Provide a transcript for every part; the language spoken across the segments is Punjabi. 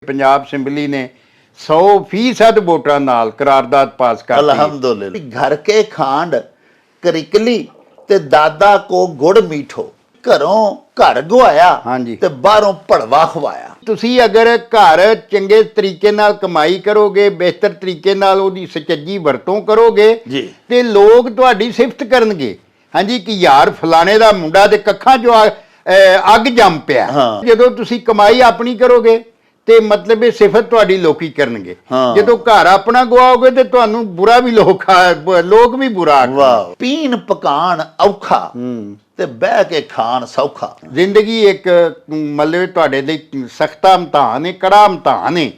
पंजाब असैम्बली ने 100% वोटां नाल करारदाद पास कर दी। अल्हम्दुलिल्लाह। घर के खांड करिकली ते दादा को गुड़ मीठो, घरों घर गवाया ਹਾਂਜੀ। ते बाहरों भड़वा खवाया। ਤੁਸੀਂ ਅਗਰ ਘਰ ਚੰਗੇ ਤਰੀਕੇ ਨਾਲ ਕਮਾਈ ਕਰੋਗੇ, ਬਿਹਤਰ ਤਰੀਕੇ ਨਾਲ ਉਹਦੀ ਸੁਚੱਜੀ ਵਰਤੋਂ ਕਰੋਗੇ ਜੀ। ਤੇ ਲੋਕ ਤੁਹਾਡੀ ਸਿਫਤ ਕਰਨਗੇ। ਹਾਂਜੀ ਕਿ ਯਾਰ ਫਲਾਣੇ ਦਾ ਮੁੰਡਾ ਦੇ ਕੱਖਾਂ 'ਚੋਂ ਅੱਗ ਜੰਮ ਪਿਆ। ਹਾਂ। ਜਦੋਂ ਤੁਸੀਂ ਕਮਾਈ ਆਪਣੀ ਕਰੋਗੇ ਤੇ ਮਤਲਬ ਇਹ ਸਿਫਤ ਤੁਹਾਡੀ ਲੋਕੀ ਕਰਨਗੇ। ਹਾਂ। ਜਦੋਂ ਘਰ ਆਪਣਾ ਗਵਾਓਗੇ ਤੇ ਤੁਹਾਨੂੰ ਬੁਰਾ ਵੀ ਲੋਕ ਵੀ ਬੁਰਾ ਆਖਣਗੇ। ਵਾਹ। ਪੀਣ ਪਕਾਣ ਔਖਾ ਤੇ ਬਹਿ ਕੇ ਖਾਣ ਸੌਖਾ। ਜ਼ਿੰਦਗੀ ਇੱਕ ਮਤਲਬ ਤੁਹਾਡੇ ਲਈ ਸਖਤਾ ਇਮਤਿਹਾਨ ਹੈ, ਕੜਾ ਇਮਤਿਹਾਨ ਹੈ,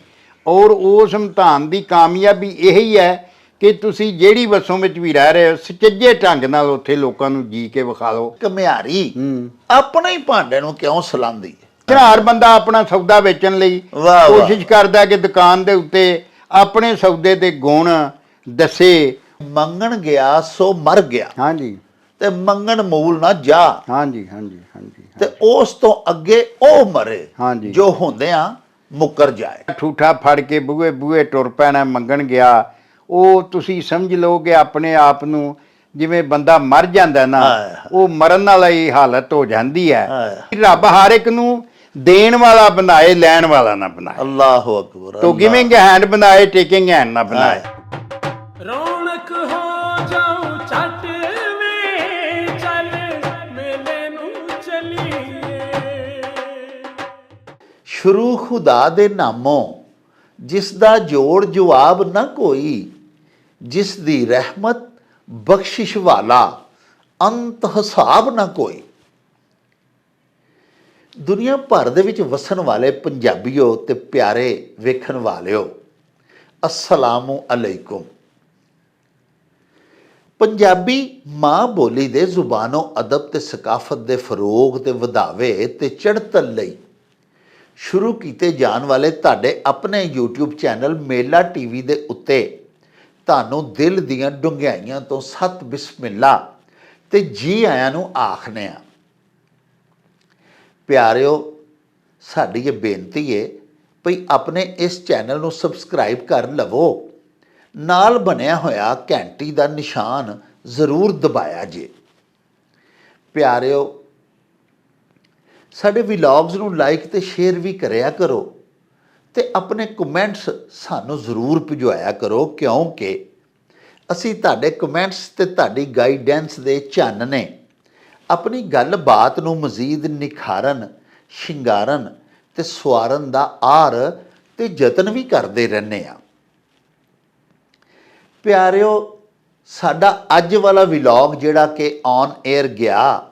ਔਰ ਉਸ ਇਮਤਿਹਾਨ ਦੀ ਕਾਮਯਾਬੀ ਇਹੀ ਹੈ ਕਿ ਤੁਸੀਂ ਜਿਹੜੀ ਵਸੋਂ ਵਿੱਚ ਵੀ ਰਹਿ ਰਹੇ ਹੋ ਸੁਚੱਜੇ ਢੰਗ ਨਾਲ ਉੱਥੇ ਲੋਕਾਂ ਨੂੰ ਜੀ ਕੇ ਵਿਖਾ ਲਓ। ਘਮਿਆਰੀ ਆਪਣੇ ਹੀ ਭਾਂਡੇ ਨੂੰ ਕਿਉਂ ਸਲਾਉਂਦੀ? ਹਰ ਬੰਦਾ ਆਪਣਾ ਸੌਦਾ ਵੇਚਣ ਲਈ ਵਾਹ। ਕੋਸ਼ਿਸ਼ ਕਰਦਾ ਕਿ ਦੁਕਾਨ ਦੇ ਉੱਤੇ ਆਪਣੇ ਸੌਦੇ ਦੇ ਗੁਣ ਦੱਸੇ। ਮੰਗਣ ਗਿਆ ਸੋ ਮਰ ਗਿਆ ਹਾਂਜੀ ਤੇ ਮੰਗਣ ਮੂਲ ਨਾ ਜਾ। ਹਾਂਜੀ ਹਾਂਜੀ ਹਾਂਜੀ ਤੇ ਉਸ ਤੋਂ ਅੱਗੇ ਉਹ ਮਰੇ ਹਾਂਜੀ। ਜੋ ਹੁੰਦਿਆਂ ਮੁੱਕਰ ਜਾਏ। ਠੂਠਾ ਫੜ ਕੇ ਬੂਹੇ ਬੂਹੇ ਟੁਰ ਪੈਣਾ ਮੰਗਣ ਗਿਆ, ਉਹ ਤੁਸੀਂ ਸਮਝ ਲਓ ਕਿ ਆਪਣੇ ਆਪ ਨੂੰ ਜਿਵੇਂ ਬੰਦਾ ਮਰ ਜਾਂਦਾ ਨਾ, ਉਹ ਮਰਨ ਵਾਲੀ ਹਾਲਤ ਹੋ ਜਾਂਦੀ ਹੈ। ਰੱਬ ਹਰ ਇੱਕ ਨੂੰ ਦੇਣ ਵਾਲਾ ਬਣਾਏ, ਲੈਣ ਵਾਲਾ ਨਾ ਬਣਾਏ। ਅੱਲਾਹੁ ਅਕਬਰ। ਤੋ ਗਿਵਿੰਗ ਹੈਂਡ ਬਣਾਏ, ਟੇਕਿੰਗ ਹੈਂਡ ਨਾ ਬਣਾਏ। ਰੌਣਕ ਹੋ ਜਾਉ ਛੱਟ ਵੇ ਚੱਲ ਮੇਲੇ ਨੂੰ ਚਲੀਏ। ਸ਼ੁਰੂ ਖੁਦਾ ਦੇ ਨਾਮੋਂ ਜਿਸ ਦਾ ਜੋੜ ਜਵਾਬ ਨਾ ਕੋਈ, ਜਿਸ ਦੀ ਰਹਿਮਤ ਬਖਸ਼ਿਸ਼ ਵਾਲਾ ਅੰਤ ਹਿਸਾਬ ਨਾ ਕੋਈ। ਦੁਨੀਆ ਭਰ ਦੇ ਵਿੱਚ ਵਸਣ ਵਾਲੇ ਪੰਜਾਬੀਓ ਤੇ ਪਿਆਰੇ ਵੇਖਣ ਵਾਲਿਓ, ਅਸਲਾਮੁ ਅਲੈਕੁਮ। ਪੰਜਾਬੀ ਮਾਂ ਬੋਲੀ ਦੇ ਜ਼ੁਬਾਨੋ ਅਦਬ ਤੇ ਸਕਾਫਤ ਦੇ ਫਰੋਗ ਤੇ ਵਧਾਵੇ ਤੇ ਚੜ੍ਹਤਲ ਲਈ ਸ਼ੁਰੂ ਕੀਤੇ ਜਾਣ ਵਾਲੇ ਤੁਹਾਡੇ ਆਪਣੇ YouTube ਚੈਨਲ ਮੇਲਾ ਟੀਵੀ ਦੇ ਉੱਤੇ ਤੁਹਾਨੂੰ ਦਿਲ ਦੀਆਂ ਡੂੰਘਾਈਆਂ ਤੋਂ ਸਤ ਬਿਸਮਿਲ੍ਲਾ ਤੇ ਜੀ ਆਇਆਂ ਨੂੰ ਆਖਦੇ ਹਾਂ। ਪਿਆਰਿਓ, ਸਾਡੀ ਇਹ ਬੇਨਤੀ ਹੈ ਭਈ ਆਪਣੇ ਇਸ ਚੈਨਲ ਨੂੰ ਸਬਸਕ੍ਰਾਈਬ ਕਰ ਲਵੋ, ਨਾਲ ਬਣਿਆ ਹੋਇਆ ਘੰਟੀ ਦਾ ਨਿਸ਼ਾਨ ਜ਼ਰੂਰ ਦਬਾਇਆ ਜੇ। ਪਿਆਰਿਓ, ਸਾਡੇ ਵਲੌਗਸ ਨੂੰ ਲਾਈਕ ਤੇ ਸ਼ੇਅਰ ਵੀ ਕਰਿਆ ਕਰੋ ਤੇ ਆਪਣੇ ਕਮੈਂਟਸ ਸਾਨੂੰ ਜ਼ਰੂਰ ਭਿਜਵਾਇਆ ਕਰੋ, ਕਿਉਂਕਿ ਅਸੀਂ ਤੁਹਾਡੇ ਕਮੈਂਟਸ ਤੇ ਤੁਹਾਡੀ ਗਾਈਡੈਂਸ ਦੇ ਚਾਨਣੇ ਆਪਣੀ ਗੱਲਬਾਤ ਨੂੰ ਮਜ਼ੀਦ ਨਿਖਾਰਨ, ਸ਼ਿੰਗਾਰਨ ਤੇ ਸਵਾਰਨ ਦਾ ਆਰ ਤੇ ਯਤਨ ਵੀ ਕਰਦੇ ਰਹਿੰਦੇ ਹਾਂ। ਪਿਆਰਿਓ, ਸਾਡਾ ਅੱਜ ਵਾਲਾ ਵਲੌਗ ਜਿਹੜਾ ਕਿ ਔਨ 에ਅਰ ਗਿਆ,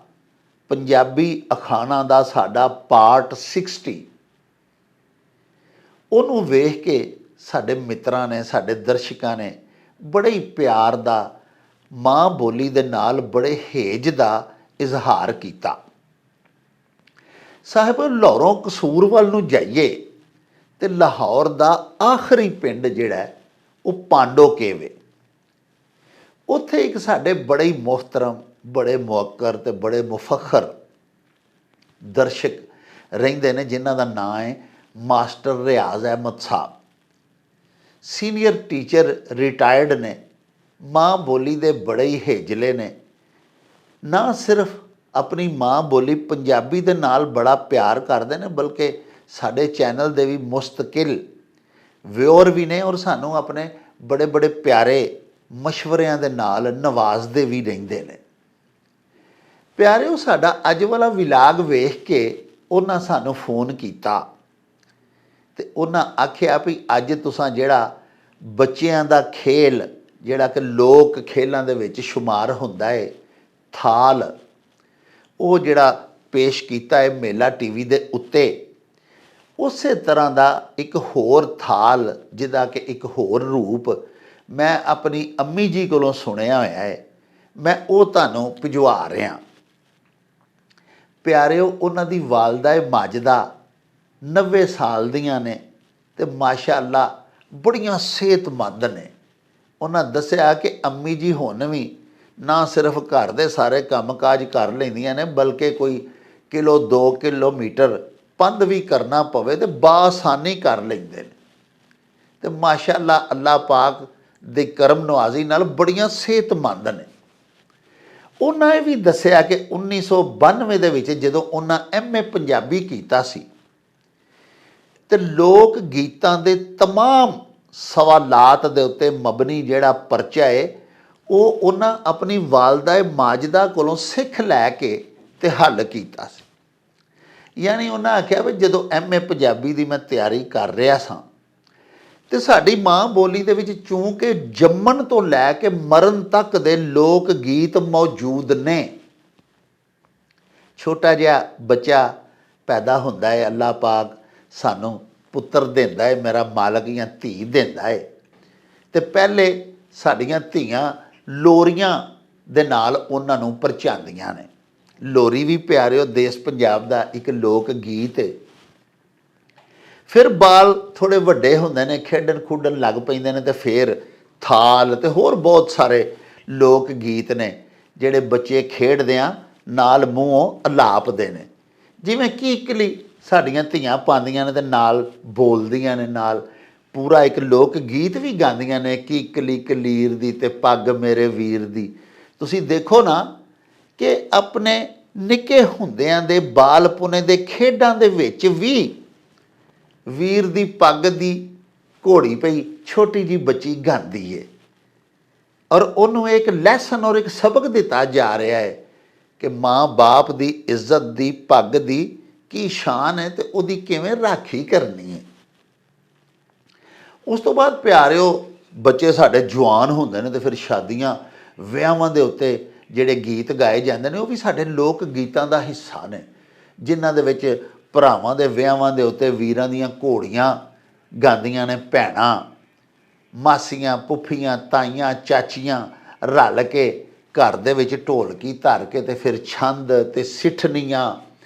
ਪੰਜਾਬੀ ਅਖਾਣਾਂ ਦਾ ਸਾਡਾ ਪਾਰਟ 60, ਉਹਨੂੰ ਵੇਖ ਕੇ ਸਾਡੇ ਮਿੱਤਰਾਂ ਨੇ, ਸਾਡੇ ਦਰਸ਼ਕਾਂ ਨੇ ਬੜੇ ਹੀ ਪਿਆਰ ਦਾ, ਮਾਂ ਬੋਲੀ ਦੇ ਨਾਲ ਬੜੇ ਹੇਜ ਦਾ ਇਜ਼ਹਾਰ ਕੀਤਾ। ਸਾਹਿਬ, ਲਾਹੌਰੋਂ ਕਸੂਰ ਵੱਲ ਨੂੰ ਜਾਈਏ ਤੇ ਲਾਹੌਰ ਦਾ ਆਖਰੀ ਪਿੰਡ ਜਿਹੜਾ ਉਹ ਪਾਂਡੋ ਕੇਵੇ। ਉੱਥੇ ਇੱਕ ਸਾਡੇ ਬੜੇ ਹੀ ਮੁਹਤਰਮ, ਬੜੇ ਮੁਅੱਕਰ ਤੇ ਬੜੇ ਮੁਫਖਰ ਦਰਸ਼ਕ ਰਹਿੰਦੇ ਨੇ, ਜਿਨ੍ਹਾਂ ਦਾ ਨਾਂ ਹੈ ਮਾਸਟਰ ਰਿਆਜ਼ ਅਹਿਮਦ ਸਾਹਿਬ। ਸੀਨੀਅਰ ਟੀਚਰ ਰਿਟਾਇਰਡ ਨੇ, ਮਾਂ ਬੋਲੀ ਦੇ ਬੜੇ ਹੀ ਹੇਜਲੇ ਨੇ। ਨਾ ਸਿਰਫ ਆਪਣੀ ਮਾਂ ਬੋਲੀ ਪੰਜਾਬੀ ਦੇ ਨਾਲ ਬੜਾ ਪਿਆਰ ਕਰਦੇ ਨੇ, ਬਲਕਿ ਸਾਡੇ ਚੈਨਲ ਦੇ ਵੀ ਮੁਸਤਕਿਲ ਵਿਊਅਰ ਵੀ ਨੇ, ਔਰ ਸਾਨੂੰ ਆਪਣੇ ਬੜੇ ਬੜੇ ਪਿਆਰੇ ਮਸ਼ਵਰਿਆਂ ਦੇ ਨਾਲ ਨਵਾਜ਼ਦੇ ਵੀ ਰਹਿੰਦੇ ਨੇ। ਪਿਆਰਿਓ, ਸਾਡਾ ਅੱਜ ਵਾਲਾ ਵਲੌਗ ਵੇਖ ਕੇ ਉਹਨਾਂ ਸਾਨੂੰ ਫੋਨ ਕੀਤਾ ਤੇ ਉਹਨਾਂ ਆਖਿਆ ਵੀ ਅੱਜ ਤੁਸੀਂ ਜਿਹੜਾ ਬੱਚਿਆਂ ਦਾ ਖੇਲ, ਜਿਹੜਾ ਕਿ ਲੋਕ ਖੇਲਾਂ ਦੇ ਵਿੱਚ ਸ਼ੁਮਾਰ ਹੁੰਦਾ ਹੈ, ਥਾਲ, ਉਹ ਜਿਹੜਾ ਪੇਸ਼ ਕੀਤਾ ਹੈ ਮੇਲਾ ਟੀਵੀ ਦੇ ਉੱਤੇ, ਉਸੇ ਤਰ੍ਹਾਂ ਦਾ ਇੱਕ ਹੋਰ ਥਾਲ, ਜਿਹਦਾ ਕਿ ਇੱਕ ਹੋਰ ਰੂਪ ਮੈਂ ਆਪਣੀ ਅੰਮੀ ਜੀ ਕੋਲੋਂ ਸੁਣਿਆ ਹੋਇਆ ਹੈ, ਮੈਂ ਉਹ ਤੁਹਾਨੂੰ ਭਿਜਵਾ ਰਿਹਾ। ਪਿਆਰਿਓ, ਉਹਨਾਂ ਦੀ ਵਾਲਦਾ ਮਾਜਦਾ 90 ਸਾਲ ਦੀਆਂ ਨੇ ਤੇ ਮਾਸ਼ਾ ਅੱਲਾ ਬੜੀਆਂ ਸਿਹਤਮੰਦ ਨੇ। ਉਹਨਾਂ ਦੱਸਿਆ ਕਿ ਅੰਮੀ ਜੀ ਹੁਣ ਵੀ ਨਾ ਸਿਰਫ ਘਰ ਦੇ ਸਾਰੇ ਕੰਮ ਕਾਜ ਕਰ ਲੈਂਦੀਆਂ ਨੇ, ਬਲਕਿ ਕੋਈ 1-2 ਕਿਲੋਮੀਟਰ ਪੰਧ ਵੀ ਕਰਨਾ ਪਵੇ ਤੇ ਬਾਸਾਨੀ ਕਰ ਲੈਂਦੇ ਨੇ। ਤੇ ਮਾਸ਼ਾਅੱਲਾ ਅੱਲਾਹ ਪਾਕ ਦੇ ਕਰਮ ਨਵਾਜ਼ੀ ਨਾਲ ਬੜੀਆਂ ਸਿਹਤਮੰਦ ਨੇ। ਉਹਨਾਂ ਇਹ ਵੀ ਦੱਸਿਆ ਕਿ 1992 ਦੇ ਵਿੱਚ ਜਦੋਂ ਉਹਨਾਂ MA ਪੰਜਾਬੀ ਕੀਤਾ ਸੀ ਤੇ ਲੋਕ ਗੀਤਾਂ ਦੇ ਤਮਾਮ ਸਵਾਲਾਤ ਦੇ ਉੱਤੇ ਮਬਨੀ ਜਿਹੜਾ ਪਰਚਾ ਹੈ ਉਹ ਉਹਨਾਂ ਆਪਣੀ ਵਾਲਦਾ ਮਾਜਦਾ ਕੋਲੋਂ ਸਿੱਖ ਲੈ ਕੇ ਤੇ ਹੱਲ ਕੀਤਾ ਸੀ। ਯਾਨੀ ਉਹਨਾਂ ਆਖਿਆ ਵੀ ਜਦੋਂ MA ਪੰਜਾਬੀ ਦੀ ਮੈਂ ਤਿਆਰੀ ਕਰ ਰਿਹਾ ਸਾਂ ਤੇ ਸਾਡੀ ਮਾਂ ਬੋਲੀ ਦੇ ਵਿੱਚ ਚੂੰਕਿ ਜੰਮਣ ਤੋਂ ਲੈ ਕੇ ਮਰਨ ਤੱਕ ਦੇ ਲੋਕ ਗੀਤ ਮੌਜੂਦ ਨੇ। ਛੋਟਾ ਜਿਹਾ ਬੱਚਾ ਪੈਦਾ ਹੁੰਦਾ ਹੈ, ਅੱਲਾਹ ਪਾਕ ਸਾਨੂੰ ਪੁੱਤਰ ਦਿੰਦਾ ਹੈ, ਮੇਰਾ ਮਾਲਕ ਜਾਂ ਧੀ ਦਿੰਦਾ ਹੈ, ਤੇ ਪਹਿਲੇ ਸਾਡੀਆਂ ਧੀਆਂ ਲੋਰੀਆਂ ਦੇ ਨਾਲ ਉਹਨਾਂ ਨੂੰ ਪਰਚਾਉਂਦੀਆਂ ਨੇ। ਲੋਰੀ ਵੀ ਪਿਆਰਿਓ ਦੇਸ਼ ਪੰਜਾਬ ਦਾ ਇੱਕ ਲੋਕ ਗੀਤ ਹੈ। ਫਿਰ ਬਾਲ ਥੋੜ੍ਹੇ ਵੱਡੇ ਹੁੰਦੇ ਨੇ, ਖੇਡਣ ਖੁੱਡਣ ਲੱਗ ਪੈਂਦੇ ਨੇ, ਤੇ ਫਿਰ ਥਾਲ ਤੇ ਹੋਰ ਬਹੁਤ ਸਾਰੇ ਲੋਕ ਗੀਤ ਨੇ ਜਿਹੜੇ ਬੱਚੇ ਖੇਡਦਿਆਂ ਨਾਲ ਮੂੰਹੋਂ ਅਲਾਪਦੇ ਨੇ। ਜਿਵੇਂ ਕੀਕਲੀ ਸਾਡੀਆਂ ਧੀਆਂ ਪਾਉਂਦੀਆਂ ਨੇ ਤੇ ਨਾਲ ਬੋਲਦੀਆਂ ਨੇ, ਨਾਲ ਪੂਰਾ ਇੱਕ ਲੋਕ ਗੀਤ ਵੀ ਗਾਉਂਦੀਆਂ ਨੇ, ਕੀਕਲੀ ਕਲੀਰ ਦੀ ਤੇ ਪੱਗ ਮੇਰੇ ਵੀਰ ਦੀ। ਤੁਸੀਂ ਦੇਖੋ ਨਾ ਕਿ ਆਪਣੇ ਨਿੱਕੇ ਹੁੰਦਿਆਂ ਦੇ ਬਾਲਪੁਣੇ ਦੇ ਖੇਡਾਂ ਦੇ ਵਿੱਚ ਵੀ ਵੀਰ ਦੀ ਪੱਗ ਦੀ ਘੋੜੀ ਪਈ ਛੋਟੀ ਜੀ ਬੱਚੀ ਗਾਉਂਦੀ ਏ, ਔਰ ਉਹਨੂੰ ਇੱਕ ਲੈਸਨ ਔਰ ਇੱਕ ਸਬਕ ਦਿੱਤਾ ਜਾ ਰਿਹਾ ਹੈ ਕਿ ਮਾਂ ਬਾਪ ਦੀ ਇੱਜ਼ਤ ਦੀ, ਪੱਗ ਦੀ ਕੀ ਸ਼ਾਨ ਹੈ ਤੇ ਉਹਦੀ ਕਿਵੇਂ ਰਾਖੀ ਕਰਨੀ ਹੈ। ਉਸ ਤੋਂ ਬਾਅਦ ਪਿਆਰਿਓ ਬੱਚੇ ਸਾਡੇ ਜਵਾਨ ਹੁੰਦੇ ਨੇ ਤੇ ਫਿਰ ਸ਼ਾਦੀਆਂ ਵਿਆਹਾਂ ਦੇ ਉੱਤੇ ਜਿਹੜੇ ਗੀਤ ਗਾਏ ਜਾਂਦੇ ਨੇ ਉਹ ਵੀ ਸਾਡੇ ਲੋਕ ਗੀਤਾਂ ਦਾ ਹਿੱਸਾ ਨੇ, ਜਿਨ੍ਹਾਂ ਦੇ ਵਿੱਚ ਭਰਾਵਾਂ ਦੇ ਵਿਆਹਾਂ ਦੇ ਉੱਤੇ ਵੀਰਾਂ ਦੀਆਂ ਘੋੜੀਆਂ ਗਾਉਂਦੀਆਂ ਨੇ ਭੈਣਾਂ, ਮਾਸੀਆਂ, ਪੁੱਫੀਆਂ, ਤਾਈਆਂ, ਚਾਚੀਆਂ ਰਲ ਕੇ ਘਰ ਦੇ ਵਿੱਚ ਢੋਲਕੀ ਧਰ ਕੇ ਤੇ ਫਿਰ ਛੰਦ ਤੇ ਸਿੱਠਣੀਆਂ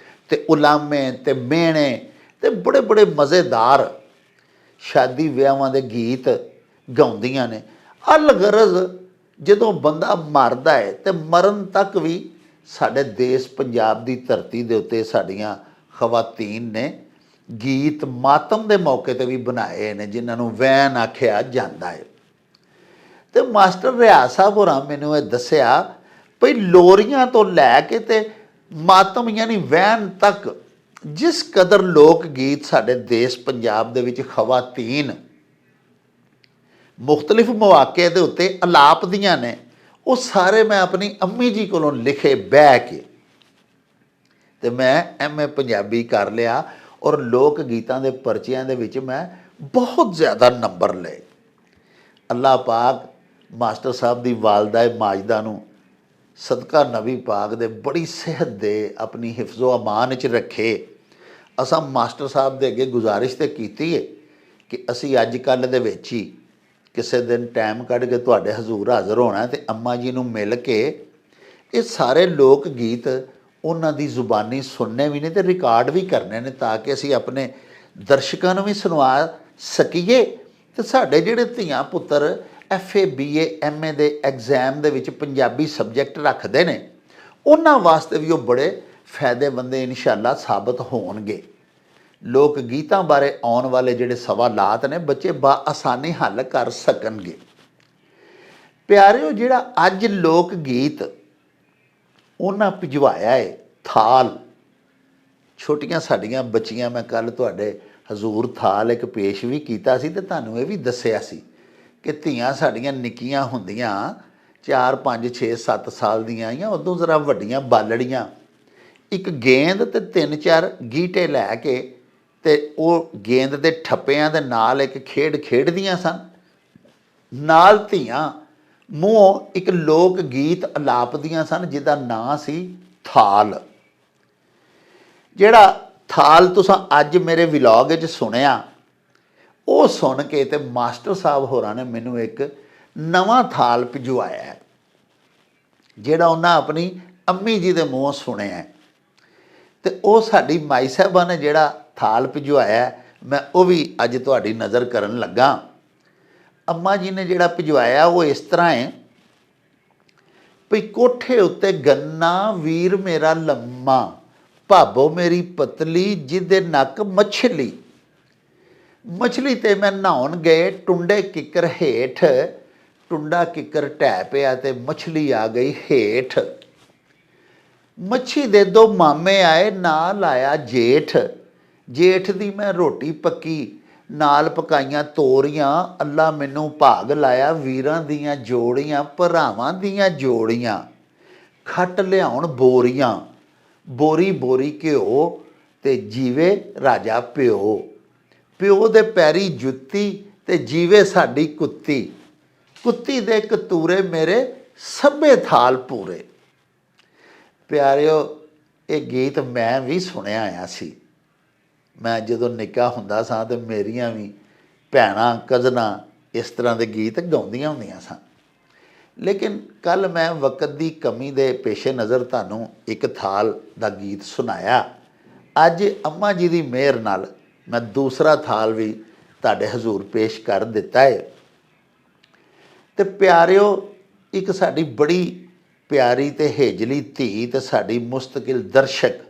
ਤੇ ਉਲਾਮੇ ਤੇ ਮਿਹਣੇ ਤੇ ਬੜੇ ਬੜੇ ਮਜ਼ੇਦਾਰ ਸ਼ਾਦੀ ਵਿਆਹਾਂ ਦੇ ਗੀਤ ਗਾਉਂਦੀਆਂ ਨੇ। ਅਲਗਰਜ਼ ਜਦੋਂ ਬੰਦਾ ਮਰਦਾ ਹੈ ਤੇ ਮਰਨ ਤੱਕ ਵੀ ਸਾਡੇ ਦੇਸ਼ ਪੰਜਾਬ ਦੀ ਧਰਤੀ ਦੇ ਉੱਤੇ ਸਾਡੀਆਂ ਖਵਾਤੀਨ ਨੇ ਗੀਤ ਮਾਤਮ ਦੇ ਮੌਕੇ 'ਤੇ ਵੀ ਬਣਾਏ ਨੇ, ਜਿਨ੍ਹਾਂ ਨੂੰ ਵੈਨ ਆਖਿਆ ਜਾਂਦਾ ਹੈ। ਤੇ ਮਾਸਟਰ ਰਿਆਜ਼ ਸਾਹਿਬ ਹੋਰਾਂ ਮੈਨੂੰ ਇਹ ਦੱਸਿਆ ਭਈ ਲੋਰੀਆਂ ਤੋਂ ਲੈ ਕੇ ਤੇ ਮਾਤਮ ਯਾਨੀ ਵੈਨ ਤੱਕ ਜਿਸ ਕਦਰ ਲੋਕ ਗੀਤ ਸਾਡੇ ਦੇਸ਼ ਪੰਜਾਬ ਦੇ ਵਿੱਚ ਖਵਾਤੀਨ ਮੁਖਤਲਿਫ ਮੌਕੇ ਦੇ ਉੱਤੇ ਅਲਾਪਦੀਆਂ ਨੇ, ਉਹ ਸਾਰੇ ਮੈਂ ਆਪਣੀ ਅੰਮੀ ਜੀ ਕੋਲੋਂ ਲਿਖੇ ਬਹਿ ਕੇ ਤੇ ਮੈਂ MA ਪੰਜਾਬੀ ਕਰ ਲਿਆ, ਔਰ ਲੋਕ ਗੀਤਾਂ ਦੇ ਪਰਚਿਆਂ ਦੇ ਵਿੱਚ ਮੈਂ ਬਹੁਤ ਜ਼ਿਆਦਾ ਨੰਬਰ ਲਏ। ਅੱਲਾਹ ਪਾਕ ਮਾਸਟਰ ਸਾਹਿਬ ਦੀ ਵਾਲਦਾ ਮਾਜਦਾ ਨੂੰ ਸਦਕਾ ਨਬੀ ਪਾਕ ਦੇ ਬੜੀ ਸਿਹਤ ਦੇ ਆਪਣੀ ਹਿਫਜ਼ੋ ਅਮਾਨ 'ਚ ਰੱਖੇ। ਅਸਾਂ ਮਾਸਟਰ ਸਾਹਿਬ ਦੇ ਅੱਗੇ ਗੁਜ਼ਾਰਿਸ਼ ਤੇ ਕੀਤੀ ਹੈ ਕਿ ਅਸੀਂ ਅੱਜ ਕੱਲ੍ਹ ਦੇ ਵਿੱਚ ਹੀ ਕਿਸੇ ਦਿਨ ਟਾਈਮ ਕੱਢ ਕੇ ਤੁਹਾਡੇ ਹਜ਼ੂਰ ਹਾਜ਼ਰ ਹੋਣਾ ਤੇ ਅੰਮਾ ਜੀ ਨੂੰ ਮਿਲ ਕੇ ਇਹ ਸਾਰੇ ਲੋਕ ਗੀਤ ਉਹਨਾਂ ਦੀ ਜ਼ੁਬਾਨੀ ਸੁਣਨੇ ਵੀ ਨੇ ਤੇ ਰਿਕਾਰਡ ਵੀ ਕਰਨੇ ਨੇ, ਤਾਂ ਕਿ ਅਸੀਂ ਆਪਣੇ ਦਰਸ਼ਕਾਂ ਨੂੰ ਵੀ ਸੁਣਵਾ ਸਕੀਏ। ਤੇ ਸਾਡੇ ਜਿਹੜੇ ਧੀਆਂ ਪੁੱਤਰ FA BA MA ਦੇ ਐਗਜ਼ਾਮ ਦੇ ਵਿੱਚ ਪੰਜਾਬੀ ਸਬਜੈਕਟ ਰੱਖਦੇ ਨੇ, ਉਹਨਾਂ ਵਾਸਤੇ ਵੀ ਉਹ ਬੜੇ ਫਾਇਦੇਮੰਦ ਇਨਸ਼ਾਅੱਲਾ ਸਾਬਤ ਹੋਣਗੇ। ਲੋਕ ਗੀਤਾਂ ਬਾਰੇ ਆਉਣ ਵਾਲੇ ਜਿਹੜੇ ਸਵਾਲਾਤ ਨੇ ਬੱਚੇ ਆਸਾਨੀ ਹੱਲ ਕਰ ਸਕਣਗੇ। ਪਿਆਰਿਓ ਜਿਹੜਾ ਅੱਜ ਲੋਕ ਗੀਤ ਉਹਨਾਂ ਭਿਜਵਾਇਆ ਹੈ ਥਾਲ, ਛੋਟੀਆਂ ਸਾਡੀਆਂ ਬੱਚੀਆਂ, ਮੈਂ ਕੱਲ੍ਹ ਤੁਹਾਡੇ ਹਜ਼ੂਰ ਥਾਲ ਇੱਕ ਪੇਸ਼ ਵੀ ਕੀਤਾ ਸੀ ਤੇ ਤੁਹਾਨੂੰ ਇਹ ਵੀ ਦੱਸਿਆ ਸੀ ਕਿ ਧੀਆਂ ਸਾਡੀਆਂ ਨਿੱਕੀਆਂ ਹੁੰਦੀਆਂ 4 5 6 7 ਸਾਲ ਦੀਆਂ ਆਈਆਂ, ਉਦੋਂ ਜ਼ਰਾ ਵੱਡੀਆਂ ਬਾਲੜੀਆਂ ਇੱਕ ਗੇਂਦ ਤੇ 3 4 ਗੀਟੇ ਲੈ ਕੇ ਤੇ ਉਹ ਗੇਂਦ ਦੇ ਠੱਪਿਆਂ ਦੇ ਨਾਲ ਇੱਕ ਖੇਡ ਖੇਡਦੀਆਂ ਸਨ। ਨਾਲ ਧੀਆਂ ਮੂੰਹੋਂ ਇੱਕ ਲੋਕ ਗੀਤ ਅਲਾਪਦੀਆਂ ਸਨ ਜਿਹਦਾ ਨਾਂ ਸੀ ਥਾਲ। ਜਿਹੜਾ ਥਾਲ ਤੁਸੀਂ ਅੱਜ ਮੇਰੇ ਵਲੌਗ ਵਿੱਚ ਸੁਣਿਆ, ਉਹ ਸੁਣ ਕੇ ਤੇ ਮਾਸਟਰ ਸਾਹਿਬ ਹੋਰਾਂ ਨੇ ਮੈਨੂੰ ਇੱਕ ਨਵਾਂ ਥਾਲ ਭਿਜਵਾਇਆ ਹੈ ਜਿਹੜਾ ਉਹਨਾਂ ਆਪਣੀ ਅੰਮੀ ਜੀ ਦੇ ਮੂੰਹੋਂ ਸੁਣਿਆ ਹੈ। ਤੇ ਉਹ ਸਾਡੀ ਮਾਈ ਸਾਹਿਬਾਂ ਨੇ ਜਿਹੜਾ ਥਾਲ ਭਿਜਵਾਇਆ ਮੈਂ ਉਹ ਵੀ ਅੱਜ ਤੁਹਾਡੀ ਨਜ਼ਰ ਕਰਨ ਲੱਗਾ। ਅੰਮਾ ਜੀ ਨੇ ਜਿਹੜਾ ਭਿਜਵਾਇਆ ਉਹ ਇਸ ਤਰ੍ਹਾਂ ਹੈ ਵੀ ਕੋਠੇ ਉੱਤੇ ਗੰਨਾ ਵੀਰ ਮੇਰਾ ਲੰਮਾ, ਭਾਬੋ ਮੇਰੀ ਪਤਲੀ ਜਿਹਦੇ ਨੱਕ ਮੱਛਲੀ। ਮੱਛਲੀ ਤੇ ਮੈਂ ਨਹਾਉਣ ਗਏ ਟੁੰਡੇ ਕਿੱਕਰ ਹੇਠ, ਟੁੰਡਾ ਕਿੱਕਰ ਢਹਿ ਪਿਆ ਤੇ ਮੱਛਲੀ ਆ ਗਈ ਹੇਠ। ਮੱਛੀ ਦੇ ਦੋ ਮਾਮੇ ਆਏ, ਨਾਲ ਆਇਆ ਜੇਠ। ਜੇਠ ਦੀ ਮੈਂ ਰੋਟੀ ਪੱਕੀ, ਨਾਲ ਪਕਾਈਆਂ ਤੋਰੀਆਂ। ਅੱਲਾ ਮੈਨੂੰ ਭਾਗ ਲਾਇਆ ਵੀਰਾਂ ਦੀਆਂ ਜੋੜੀਆਂ, ਭਰਾਵਾਂ ਦੀਆਂ ਜੋੜੀਆਂ। ਖੱਟ ਲਿਆਉਣ ਬੋਰੀਆਂ, ਬੋਰੀ ਬੋਰੀ ਘਿਓ ਤੇ ਜੀਵੇ ਰਾਜਾ ਪਿਓ। ਪਿਓ ਦੇ ਪੈਰੀ ਜੁੱਤੀ ਤੇ ਜੀਵੇ ਸਾਡੀ ਕੁੱਤੀ। ਕੁੱਤੀ ਦੇ ਕਤੂਰੇ ਮੇਰੇ ਸਭੇ ਥਾਲ ਪੂਰੇ। ਪਿਆਰਿਓ, ਇਹ ਗੀਤ ਮੈਂ ਵੀ ਸੁਣਿਆ ਆਇਆ ਸੀ। ਮੈਂ ਜਦੋਂ ਨਿੱਕਾ ਹੁੰਦਾ ਸਾਂ ਤੇ ਮੇਰੀਆਂ ਵੀ ਭੈਣਾਂ ਕਜ਼ਨਾਂ ਇਸ ਤਰ੍ਹਾਂ ਦੇ ਗੀਤ ਗਾਉਂਦੀਆਂ ਹੁੰਦੀਆਂ ਸਨ। ਲੇਕਿਨ ਕੱਲ੍ਹ ਮੈਂ ਵਕਤ ਦੀ ਕਮੀ ਦੇ ਪੇਸ਼ੇ ਨਜ਼ਰ ਤੁਹਾਨੂੰ ਇੱਕ ਥਾਲ ਦਾ ਗੀਤ ਸੁਣਾਇਆ। ਅੱਜ ਅੰਮਾ ਜੀ ਦੀ ਮਿਹਰ ਨਾਲ ਮੈਂ ਦੂਸਰਾ ਥਾਲ ਵੀ ਤੁਹਾਡੇ ਹਜ਼ੂਰ ਪੇਸ਼ ਕਰ ਦਿੱਤਾ ਹੈ। ਤੇ ਪਿਆਰਿਓ, ਇੱਕ ਸਾਡੀ ਬੜੀ ਪਿਆਰੀ ਤੇ ਹੇਜਲੀ ਧੀ ਤੇ ਸਾਡੀ ਮੁਸਤਕਿਲ ਦਰਸ਼ਕ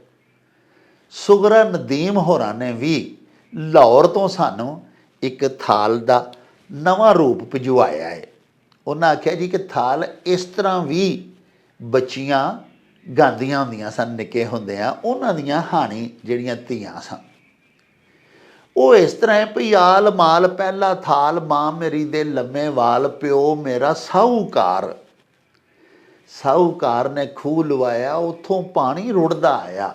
ਸੁਗਰਾ ਨਦੀਮ ਹੋਰਾਂ ਨੇ ਵੀ ਲਾਹੌਰ ਤੋਂ ਸਾਨੂੰ ਇੱਕ ਥਾਲ ਦਾ ਨਵਾਂ ਰੂਪ ਭਿਜਵਾਇਆ ਹੈ। ਉਹਨਾਂ ਆਖਿਆ ਜੀ ਕਿ ਥਾਲ ਇਸ ਤਰ੍ਹਾਂ ਵੀ ਬੱਚੀਆਂ ਗਾਉਂਦੀਆਂ ਹੁੰਦੀਆਂ ਸਨ ਨਿੱਕੇ ਹੁੰਦਿਆਂ, ਉਹਨਾਂ ਦੀਆਂ ਹਾਣੀ ਜਿਹੜੀਆਂ ਧੀਆਂ ਸਨ ਉਹ ਇਸ ਤਰ੍ਹਾਂ ਹੈ ਭਈ ਆਲ ਮਾਲ ਪਹਿਲਾ ਥਾਲ, ਮਾਂ ਮੇਰੀ ਦੇ ਲੰਮੇ ਵਾਲ, ਪਿਓ ਮੇਰਾ ਸਾਹੂਕਾਰ। ਸਾਹੂਕਾਰ ਨੇ ਖੂਹ ਲਵਾਇਆ, ਉੱਥੋਂ ਪਾਣੀ ਰੁੜਦਾ ਆਇਆ।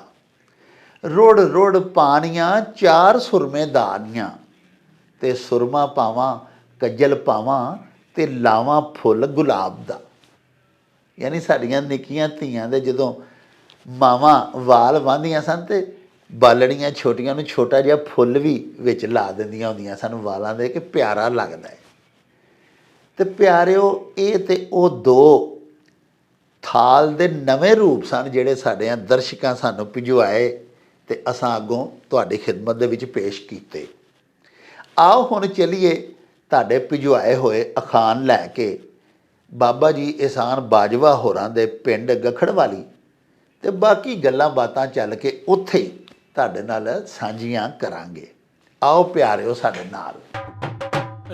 ਰੁੜ ਰੁੜ ਪਾਣੀਆਂ 4 ਸੁਰਮੇ ਦਾਨੀਆਂ, ਤੇ ਸੁਰਮਾ ਪਾਵਾਂ ਕੱਜਲ ਪਾਵਾਂ ਤੇ ਲਾਵਾਂ ਫੁੱਲ ਗੁਲਾਬ ਦਾ। ਯਾਨੀ ਸਾਡੀਆਂ ਨਿੱਕੀਆਂ ਧੀਆਂ ਦੇ ਜਦੋਂ ਮਾਵਾਂ ਵਾਲ ਵਾਂਦੀਆਂ ਸਨ ਤੇ ਬਾਲੜੀਆਂ ਛੋਟੀਆਂ ਨੂੰ ਛੋਟਾ ਜਿਹਾ ਫੁੱਲ ਵੀ ਵਿੱਚ ਲਾ ਦਿੰਦੀਆਂ ਹੁੰਦੀਆਂ ਸਨ ਵਾਲਾਂ ਦੇ, ਕਿ ਪਿਆਰਾ ਲੱਗਦਾ ਹੈ। ਤੇ ਪਿਆਰਿਓ, ਇਹ ਤੇ ਉਹ ਦੋ ਥਾਲ ਦੇ ਨਵੇਂ ਰੂਪ ਸਨ ਜਿਹੜੇ ਸਾਡੇ ਦਰਸ਼ਕਾਂ ਸਾਨੂੰ ਭਿਜਵਾਏ ਤੇ ਅਸਾਂ ਅੱਗੋਂ ਤੁਹਾਡੀ ਖਿਦਮਤ ਦੇ ਵਿੱਚ ਪੇਸ਼ ਕੀਤੇ। ਆਓ ਹੁਣ ਚੱਲੀਏ ਤੁਹਾਡੇ ਭਿਜਵਾਏ ਹੋਏ ਅਖਾਣ ਲੈ ਕੇ ਬਾਬਾ ਜੀ ਇਹਸਾਨ ਬਾਜਵਾ ਹੋਰਾਂ ਦੇ ਪਿੰਡ ਗਖੜਵਾਲੀ, ਤੇ ਬਾਕੀ ਗੱਲਾਂ ਬਾਤਾਂ ਚੱਲ ਕੇ ਉੱਥੇ ਹੀ ਤੁਹਾਡੇ ਨਾਲ ਸਾਂਝੀਆਂ ਕਰਾਂਗੇ। ਆਓ ਪਿਆਰਿਓ ਸਾਡੇ ਨਾਲ।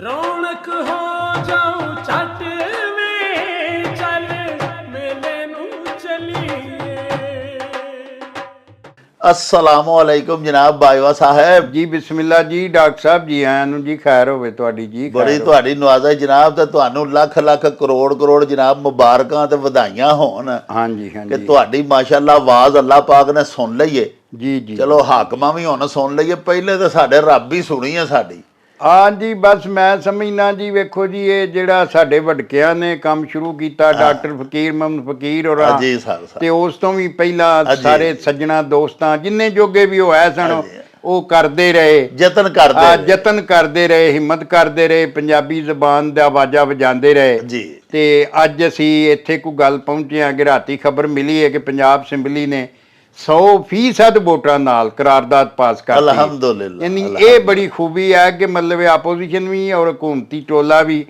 ਰੌਣਕ ਹੋ ਜਾਊ ਛੱਟ ਵੇ, ਚੱਲ ਮੇਲੇ ਨੂੰ ਚਲੀਏ। अस्सलामु अलैकुम जनाब बाजवा साहब ਜੀ ਬਿਸਮਿਲ੍ਲਾ ਜੀ। ਡਾਕਟਰ ਸਾਹਿਬ ਜੀ ਆਇਆਂ ਨੂੰ ਜੀ, ਖੈਰ ਹੋਵੇ ਤੁਹਾਡੀ ਜੀ। ਬੜੀ ਤੁਹਾਡੀ ਨਵਾਜ਼ਾ ਜਨਾਬ, ਤੇ ਤੁਹਾਨੂੰ ਲੱਖ ਲੱਖ ਕਰੋੜ ਕਰੋੜ ਜਨਾਬ ਮੁਬਾਰਕਾਂ ਤੇ ਵਧਾਈਆਂ ਹੋਣ। ਹਾਂਜੀ ਕਿ ਹਾਂਜੀ ਤੁਹਾਡੀ ਮਾਸ਼ਾਅੱਲਾ ਆਵਾਜ਼ ਅੱਲਾਹ ਪਾਕ ਨੇ ਸੁਣ ਲਈਏ। ਜੀ ਜੀ। ਚਲੋ ਹਾਕਮਾਂ ਵੀ ਹੁਣ ਸੁਣ ਲਈਏ, ਪਹਿਲੇ ਤਾਂ ਸਾਡੇ ਰੱਬ ਹੀ ਸੁਣੀ ਆ ਸਾਡੀ। ਹਾਂਜੀ, ਬਸ ਮੈਂ ਸਮਝਣਾ ਜੀ, ਵੇਖੋ ਜੀ, ਇਹ ਜਿਹੜਾ ਸਾਡੇ ਵਡਕਿਆਂ ਨੇ ਕੰਮ ਸ਼ੁਰੂ ਕੀਤਾ, ਡਾਕਟਰ ਫਕੀਰ ਮੁਹੰਮਦ ਫਕੀਰ ਔਰ ਜੀ ਸਾਹਿਬ ਤੇ ਉਸ ਤੋਂ ਵੀ ਪਹਿਲਾਂ ਸਾਰੇ ਸੱਜਣਾ ਦੋਸਤਾਂ ਜਿੰਨੇ ਜੋਗੇ ਵੀ ਹੋਇਆ ਸਨ, ਉਹ ਕਰਦੇ ਰਹੇ, ਯਤਨ ਕਰਦੇ ਰਹੇ, ਹਿੰਮਤ ਕਰਦੇ ਰਹੇ, ਪੰਜਾਬੀ ਜ਼ਬਾਨ ਦਾ ਆਵਾਜ਼ਾ ਵਜਾਉਂਦੇ ਰਹੇ ਜੀ। ਤੇ ਅੱਜ ਅਸੀਂ ਇੱਥੇ ਕੋਈ ਗੱਲ ਪਹੁੰਚੇ ਹਾਂ ਕਿ ਰਾਤੀ ਖਬਰ ਮਿਲੀ ਹੈ ਕਿ ਪੰਜਾਬ ਅਸੈਂਬਲੀ ਨੇ 100% ਵੋਟਾਂ ਨਾਲ ਕਰਾਰਦਾਦ ਪਾਸ ਕਰ ਦਿੱਤੀ। ਅਲਹਮਦੁਲਿਲਾ। ਯਾਨੀ ਇਹ ਬੜੀ ਖੂਬੀ ਹੈ ਕਿ ਮਤਲਬ ਆਪੋਜੀਸ਼ਨ ਵੀ ਔਰ ਹਕੂਮਤੀ ਟੋਲਾ ਵੀ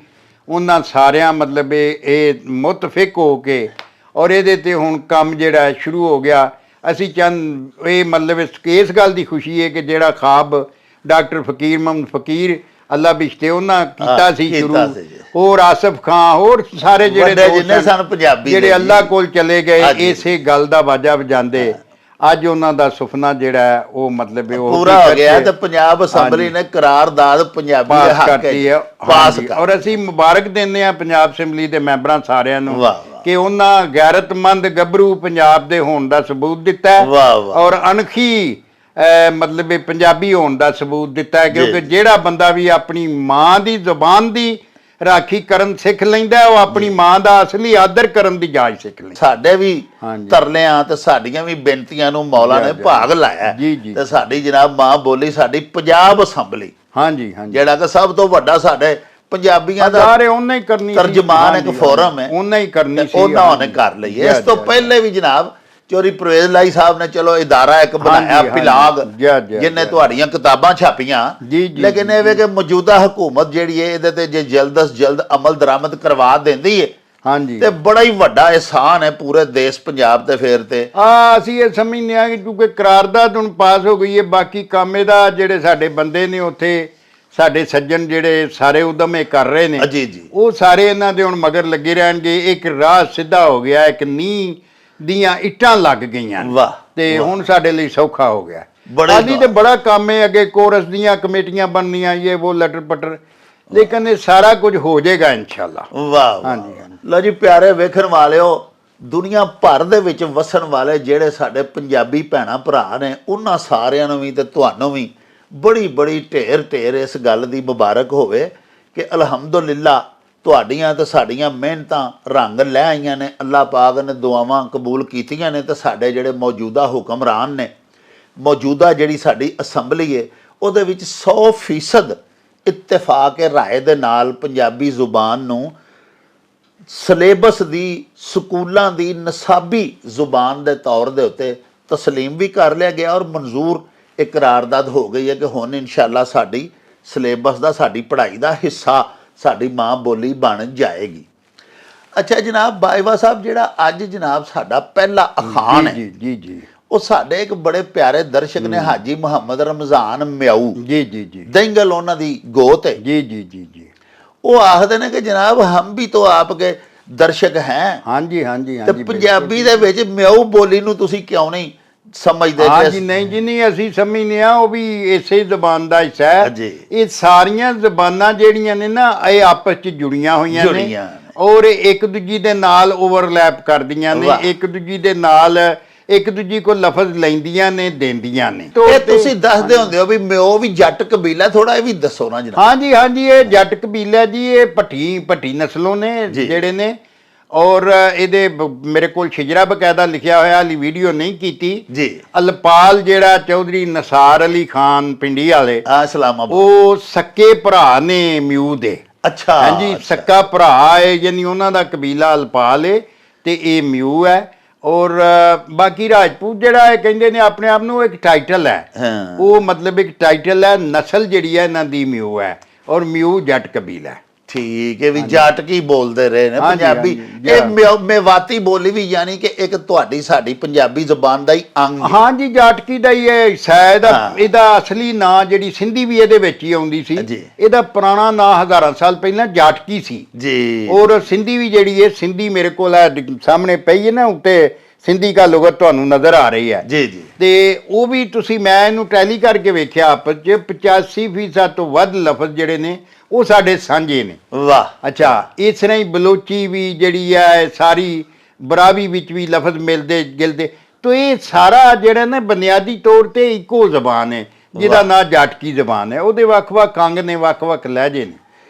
ਉਹਨਾਂ ਸਾਰਿਆਂ ਮਤਲਬ ਇਹ ਮੁਤਫਿਕ ਹੋ ਕੇ ਔਰ ਇਹਦੇ ਤੇ ਹੁਣ ਕੰਮ ਜਿਹੜਾ ਸ਼ੁਰੂ ਹੋ ਗਿਆ। ਅਸੀਂ ਚੰਦ ਇਹ ਮਤਲਬ ਇਸ ਗੱਲ ਦੀ ਖੁਸ਼ੀ ਹੈ ਕਿ ਜਿਹੜਾ ਖਾਬ ਡਾਕਟਰ ਫਕੀਰ ਮੁਹੰਮਦ ਫਕੀਰ ਅੱਲਾ ਬਿਸ਼ਤੇ ਉਹਨਾਂ ਕੀਤਾ ਸੀ ਸ਼ੁਰੂ, ਹੋਰ ਆਸਫ ਖਾਂ, ਹੋਰ ਸਾਰੇ ਜਿਹੜੇ ਜਿੰਨੇ ਸਨ ਪੰਜਾਬੀ ਜਿਹੜੇ ਅੱਲਾ ਕੋਲ ਚਲੇ ਗਏ ਇਸੇ ਗੱਲ ਦਾ ਵਾਜਾ ਵਜਾਉਂਦੇ। ਅੱਜ ਉਹਨਾਂ ਦਾ ਸੁਪਨਾ ਜਿਹੜਾ ਉਹ ਮਤਲਬ ਉਹ ਪੂਰਾ ਹੋ ਗਿਆ ਤੇ ਪੰਜਾਬ ਅਸੈਂਬਲੀ ਨੇ ਕਰਾਰਦਾਦ ਪੰਜਾਬੀ ਦੇ ਹੱਕ ਵਿੱਚ ਪਾਸ ਕਰ। ਔਰ ਅਸੀਂ ਮੁਬਾਰਕ ਦਿੰਦੇ ਹਾਂ ਪੰਜਾਬ ਅਸੈਂਬਲੀ ਦੇ ਮੈਂਬਰਾਂ ਸਾਰਿਆਂ ਨੂੰ ਕਿ ਉਹਨਾਂ ਗੈਰਤਮੰਦ ਗੱਭਰੂ ਪੰਜਾਬ ਦੇ ਹੋਣ ਦਾ ਸਬੂਤ ਦਿੱਤਾ ਔਰ ਅਣਖੀ ਮਤਲਬ ਪੰਜਾਬੀ ਹੋਣ ਦਾ ਸਬੂਤ ਦਿੱਤਾ ਹੈ। ਕਿਉਂਕਿ ਜਿਹੜਾ ਬੰਦਾ ਵੀ ਆਪਣੀ ਮਾਂ ਦੀ ਜ਼ੁਬਾਨ ਦੀ ਰਾਖੀ ਕਰਨ ਸਿੱਖ ਲੈਂਦਾ, ਉਹ ਆਪਣੀ ਮਾਂ ਦਾ ਅਸਲੀ ਆਦਰ ਕਰਨ ਦੀ ਜਾਚ ਸਿੱਖ ਲੈਂਦਾ। ਸਾਡੇ ਵੀ ਤਰਲਿਆਂ ਤੇ ਸਾਡੀਆਂ ਵੀ ਬੇਨਤੀਆਂ ਨੂੰ ਮੌਲਾ ਨੇ ਭਾਗ ਲਾਇਆ ਤੇ ਸਾਡੀ ਜਨਾਬ ਮਾਂ ਬੋਲੀ ਸਾਡੀ ਪੰਜਾਬ ਅਸੈਂਬਲੀ, ਹਾਂਜੀ ਹਾਂਜੀ, ਜਿਹੜਾ ਕਿ ਸਭ ਤੋਂ ਵੱਡਾ ਸਾਡੇ ਪੰਜਾਬੀਆਂ ਦਾ ਉਹਨਾਂ ਹੀ ਕਰਨੀ ਤਰਜਮਾਨ ਇੱਕ ਫੋਰਮ ਹੈ, ਉਹਨਾਂ ਹੀ ਕਰਨੀ ਸੀ, ਉਹਨਾਂ ਨੇ ਕਰ ਲਈ। ਇਸ ਤੋਂ ਪਹਿਲੇ ਵੀ ਜਨਾਬ ਚੋਰੀ ਪਰਵੇਜ਼ ਲਾਈ ਸਾਹਿਬ ਨੇ ਚਲੋ ਇਦਾਰਾ ਇੱਕ ਬਣਾਇਆ ਪਿਲਾਗ, ਜਿਹਨੇ ਤੁਹਾਡੀਆਂ ਕਿਤਾਬਾਂ ਛਾਪੀਆਂ। ਲੇਕਿਨ ਇਹ ਵੇ ਕਿ ਮੌਜੂਦਾ ਹਕੂਮਤ ਜਿਹੜੀ ਹੈ ਇਹਦੇ ਤੇ ਜੇ ਜਲਦ ਅਸ ਜਲਦ ਅਮਲ ਦਰਾਮਦ ਕਰਵਾ ਦਿੰਦੀ ਹੈ ਹਾਂਜੀ ਤੇ ਬੜਾ ਹੀ ਵੱਡਾ ਇਹਸਾਨ ਹੈ ਪੂਰੇ ਦੇਸ਼ ਪੰਜਾਬ ਤੇ ਫੇਰ ਤੇ ਅਸੀਂ ਇਹ ਸਮਝਦੇ ਹਾਂ ਕਿ ਕਿਉਂਕਿ ਕਰਾਰਦਾਦ ਹੁਣ ਪਾਸ ਹੋ ਗਈ ਹੈ, ਬਾਕੀ ਕੰਮ ਇਹਦਾ ਜਿਹੜੇ ਸਾਡੇ ਬੰਦੇ ਨੇ ਉੱਥੇ ਸਾਡੇ ਸੱਜਣ ਜਿਹੜੇ ਸਾਰੇ ਉਦਮ ਇਹ ਕਰ ਰਹੇ ਨੇ ਜੀ ਜੀ ਉਹ ਸਾਰੇ ਇਹਨਾਂ ਦੇ ਹੁਣ ਮਗਰ ਲੱਗੇ ਰਹਿਣਗੇ। ਇੱਕ ਰਾਹ ਸਿੱਧਾ ਹੋ ਗਿਆ, ਇੱਕ ਨੀਂਹ ਦੀਆਂ ਇੱਟਾਂ ਲੱਗ ਗਈਆਂ ਨੇ ਵਾਹ ਤੇ ਹੁਣ ਸਾਡੇ ਲਈ ਸੌਖਾ ਹੋ ਗਿਆ। ਬੜੇ ਹਾਲੀ ਤੇ ਬੜਾ ਕੰਮ ਹੈ ਅੱਗੇ, ਕੋਰਸ ਦੀਆਂ ਕਮੇਟੀਆਂ ਬਣਨੀਆਂ, ਇਹ ਉਹ ਲਟਰ ਪਟਰ, ਲੇਕਿਨ ਇਹ ਸਾਰਾ ਕੁਝ ਹੋ ਜਾਏਗਾ ਇਨਸ਼ਾਅੱਲਾ। ਵਾਹ ਹਾਂਜੀ ਲਓ ਜੀ ਪਿਆਰੇ ਵੇਖਣ ਵਾਲਿਓ, ਦੁਨੀਆ ਭਰ ਦੇ ਵਿੱਚ ਵਸਣ ਵਾਲੇ ਜਿਹੜੇ ਸਾਡੇ ਪੰਜਾਬੀ ਭੈਣਾਂ ਭਰਾ ਨੇ ਉਹਨਾਂ ਸਾਰਿਆਂ ਨੂੰ ਵੀ ਤੇ ਤੁਹਾਨੂੰ ਵੀ ਬੜੀ ਬੜੀ ਢੇਰ ਇਸ ਗੱਲ ਦੀ ਮੁਬਾਰਕ ਹੋਵੇ ਕਿ ਅਲਹਮਦੁਲਿਲਾ ਤੁਹਾਡੀਆਂ ਤੇ ਸਾਡੀਆਂ ਮਿਹਨਤਾਂ ਰੰਗ ਲੈ ਆਈਆਂ ਨੇ। ਅੱਲਾਹ ਪਾਕ ਨੇ ਦੁਆਵਾਂ ਕਬੂਲ ਕੀਤੀਆਂ ਨੇ ਤੇ ਸਾਡੇ ਜਿਹੜੇ ਮੌਜੂਦਾ ਹੁਕਮਰਾਨ ਨੇ, ਮੌਜੂਦਾ ਜਿਹੜੀ ਸਾਡੀ ਅਸੈਂਬਲੀ ਹੈ ਉਹਦੇ ਵਿੱਚ 100% ਇਤਫਾਕ ਰਾਏ ਦੇ ਨਾਲ ਪੰਜਾਬੀ ਜ਼ੁਬਾਨ ਨੂੰ ਸਿਲੇਬਸ ਦੀ, ਸਕੂਲਾਂ ਦੀ ਨਸਾਬੀ ਜ਼ੁਬਾਨ ਦੇ ਤੌਰ ਦੇ ਉੱਤੇ ਤਸਲੀਮ ਵੀ ਕਰ ਲਿਆ ਗਿਆ ਔਰ ਮਨਜ਼ੂਰ ਇਕਰਾਰਦਾਦ ਹੋ ਗਈ ਹੈ ਕਿ ਹੁਣ ਇਨਸ਼ਾਅੱਲਾ ਸਾਡੀ ਸਿਲੇਬਸ ਦਾ, ਸਾਡੀ ਪੜ੍ਹਾਈ ਦਾ ਹਿੱਸਾ ਸਾਡੀ ਮਾਂ ਬੋਲੀ ਬਣ ਜਾਏਗੀ। ਅੱਛਾ ਜਨਾਬ ਬਾਜਵਾ ਸਾਹਿਬ, ਜਿਹੜਾ ਅੱਜ ਜਨਾਬ ਸਾਡਾ ਪਹਿਲਾ ਅਖਾਣ ਹੈ ਜੀ ਜੀ ਜੀ ਉਹ ਸਾਡੇ ਇੱਕ ਬੜੇ ਪਿਆਰੇ ਦਰਸ਼ਕ ਨੇ ਹਾਜੀ ਮੁਹੰਮਦ ਰਮਜ਼ਾਨ ਮਿਆਊ ਜੀ ਜੀ ਜੀ ਦੰਗਲ ਉਹਨਾਂ ਦੀ ਗੋਤ ਹੈ ਜੀ ਜੀ ਜੀ ਜੀ ਉਹ ਆਖਦੇ ਨੇ ਕਿ ਜਨਾਬ ਹਮ ਵੀ तो आपके ਦਰਸ਼ਕ ਹੈ। ਹਾਂਜੀ ਹਾਂਜੀ ਤੇ ਹਾਂਜੀ ਪੰਜਾਬੀ ਦੇ ਵਿੱਚ ਮਿਆਊ ਬੋਲੀ ਨੂੰ ਤੁਸੀਂ ਕਿਉਂ ਨਹੀਂ ਸਮਝਦੇ? ਹਾਂਜੀ ਨਹੀਂ ਜੀ ਨਹੀਂ, ਅਸੀਂ ਸਮਝਦੇ ਹਾਂ ਉਹ ਵੀ ਇਸੇ ਜ਼ਬਾਨ ਦਾ ਹਿੱਸਾ ਹੈ। ਜੀ। ਇਹ ਸਾਰੀਆਂ ਜ਼ਬਾਨਾਂ ਜਿਹੜੀਆਂ ਨੇ ਨਾ ਇਹ ਆਪਸ 'ਚ ਜੁੜੀਆਂ ਹੋਈਆਂ ਨੇ ਜੁੜੀਆਂ ਨੇ। ਔਰ ਇੱਕ ਦੂਜੀ ਦੇ ਨਾਲ ਓਵਰਲੈਪ ਕਰਦੀਆਂ ਨੇ, ਵਾਹ। ਇੱਕ ਦੂਜੀ ਦੇ ਨਾਲ ਇੱਕ ਦੂਜੀ ਕੋ ਲਫ਼ਜ਼ ਲੈਂਦੀਆਂ ਨੇ, ਦਿੰਦੀਆਂ ਨੇ। ਇਹ ਤੁਸੀਂ ਦੱਸਦੇ ਹੁੰਦੇ ਹੋ ਵੀ ਮਿਓ ਵੀ ਜੱਟ ਕਬੀਲਾ, ਥੋੜਾ ਇਹ ਵੀ ਦੱਸੋ ਨਾ ਜਨਾਬ। ਹਾਂਜੀ ਹਾਂਜੀ ਇਹ ਜੱਟ ਕਬੀਲਾ ਜੀ, ਇਹ ਭੱਟੀ ਨਸਲੋਂ ਨੇ ਜਿਹੜੇ ਨੇ। ਔਰ ਇਹਦੇ ਮੇਰੇ ਕੋਲ ਸ਼ਿਜਰਾ ਬਕਾਇਦਾ ਲਿਖਿਆ ਹੋਇਆ, ਹਾਲੀ ਵੀਡੀਓ ਨਹੀਂ ਕੀਤੀ ਜੀ। ਅਲਪਾਲ ਜਿਹੜਾ ਚੌਧਰੀ ਨਸਾਰ ਅਲੀ ਖਾਨ ਪਿੰਡੀ ਵਾਲੇ, ਇਸਲਾਮਾਬਾਦ, ਉਹ ਸੱਕੇ ਭਰਾ ਨੇ ਮਿਊ ਦੇ। ਅੱਛਾ ਹਾਂਜੀ ਸੱਕਾ ਭਰਾ ਹੈ, ਯਾਨੀ ਉਹਨਾਂ ਦਾ ਕਬੀਲਾ ਅਲਪਾਲ ਹੈ ਤੇ ਇਹ ਮਿਊ ਹੈ। ਔਰ ਬਾਕੀ ਰਾਜਪੂਤ ਜਿਹੜਾ ਇਹ ਕਹਿੰਦੇ ਨੇ ਆਪਣੇ ਆਪ ਨੂੰ, ਇੱਕ ਟਾਈਟਲ ਹੈ। ਹਾਂ। ਉਹ ਮਤਲਬ ਇੱਕ ਟਾਈਟਲ ਹੈ, ਨਸਲ ਜਿਹੜੀ ਹੈ ਇਹਨਾਂ ਦੀ ਮਿਊ ਹੈ ਔਰ ਮਿਊ ਜੱਟ ਕਬੀਲਾ ਹੈ। ਠੀਕ ਹੈ ਵੀ ਜੱਟ ਕੀ ਬੋਲਦੇ ਰਹੇ ਨੇ ਹਾਂਜੀ, ਪੰਜਾਬੀ। ਹਾਂਜੀ, ਇਹ ਮੇਵਾਤੀ ਬੋਲੀ ਵੀ ਯਾਨੀ ਕਿ ਇੱਕ ਤੁਹਾਡੀ ਸਾਡੀ ਪੰਜਾਬੀ ਜ਼ੁਬਾਨ ਦਾ ਹੀ ਅੰਗ ਹੈ। ਹਾਂਜੀ ਜਾਟਕੀ ਦਾ ਹੀ ਹੈ ਸ਼ਾਇਦ। ਇਹਦਾ ਅਸਲੀ ਨਾਂ ਜਿਹੜੀ ਸਿੰਧੀ ਵੀ ਇਹਦੇ ਵਿੱਚ ਹੀ ਆਉਂਦੀ ਸੀ, ਜੀ। ਇਹਦਾ ਪੁਰਾਣਾ ਨਾਂ ਹਜ਼ਾਰਾਂ ਸਾਲ ਪਹਿਲਾਂ ਜਾਟਕੀ ਸੀ ਜੀ। ਔਰ ਸਿੰਧੀ ਵੀ ਜਿਹੜੀ ਹੈ, ਸਿੰਧੀ ਮੇਰੇ ਕੋਲ ਹੈ ਸਾਹਮਣੇ ਪਈ ਹੈ ਨਾ ਉੱਤੇ, ਸਿੰਧੀ ਦਾ ਲੁਗਤ ਤੁਹਾਨੂੰ ਨਜ਼ਰ ਆ ਰਹੀ ਹੈ। ਜੀ ਜੀ। ਤੇ ਉਹ ਵੀ ਤੁਸੀਂ, ਮੈਂ ਇਹਨੂੰ ਟੈਲੀ ਕਰਕੇ ਵੇਖਿਆ ਆਪਸ 'ਚ, 85% ਤੋਂ ਵੱਧ ਲਫ਼ਜ਼ ਜਿਹੜੇ ਨੇ ਉਹ ਸਾਡੇ ਸਾਂਝੇ ਨੇ। ਵਾਹ। ਅੱਛਾ ਇਸ ਤਰ੍ਹਾਂ ਹੀ ਬਲੋਚੀ ਵੀ ਜਿਹੜੀ ਹੈ ਸਾਰੀ, ਬਰਾਵੀ ਵਿੱਚ ਵੀ ਲਫ਼ਜ਼ ਮਿਲਦੇ ਗਿਲਦੇ, ਤੋ ਇਹ ਸਾਰਾ ਜਿਹੜਾ ਨਾ ਬੁਨਿਆਦੀ ਤੌਰ ਤੇ ਇੱਕੋ ਜ਼ਬਾਨ ਹੈ ਜਿਹਦਾ ਨਾਂ ਜਾਟਕੀ ਜ਼ਬਾਨ ਹੈ। ਉਹਦੇ ਵੱਖ-ਵੱਖ ਅੰਗ ਨੇ, ਵੱਖ-ਵੱਖ ਲਹਿਜੇ ਨੇ।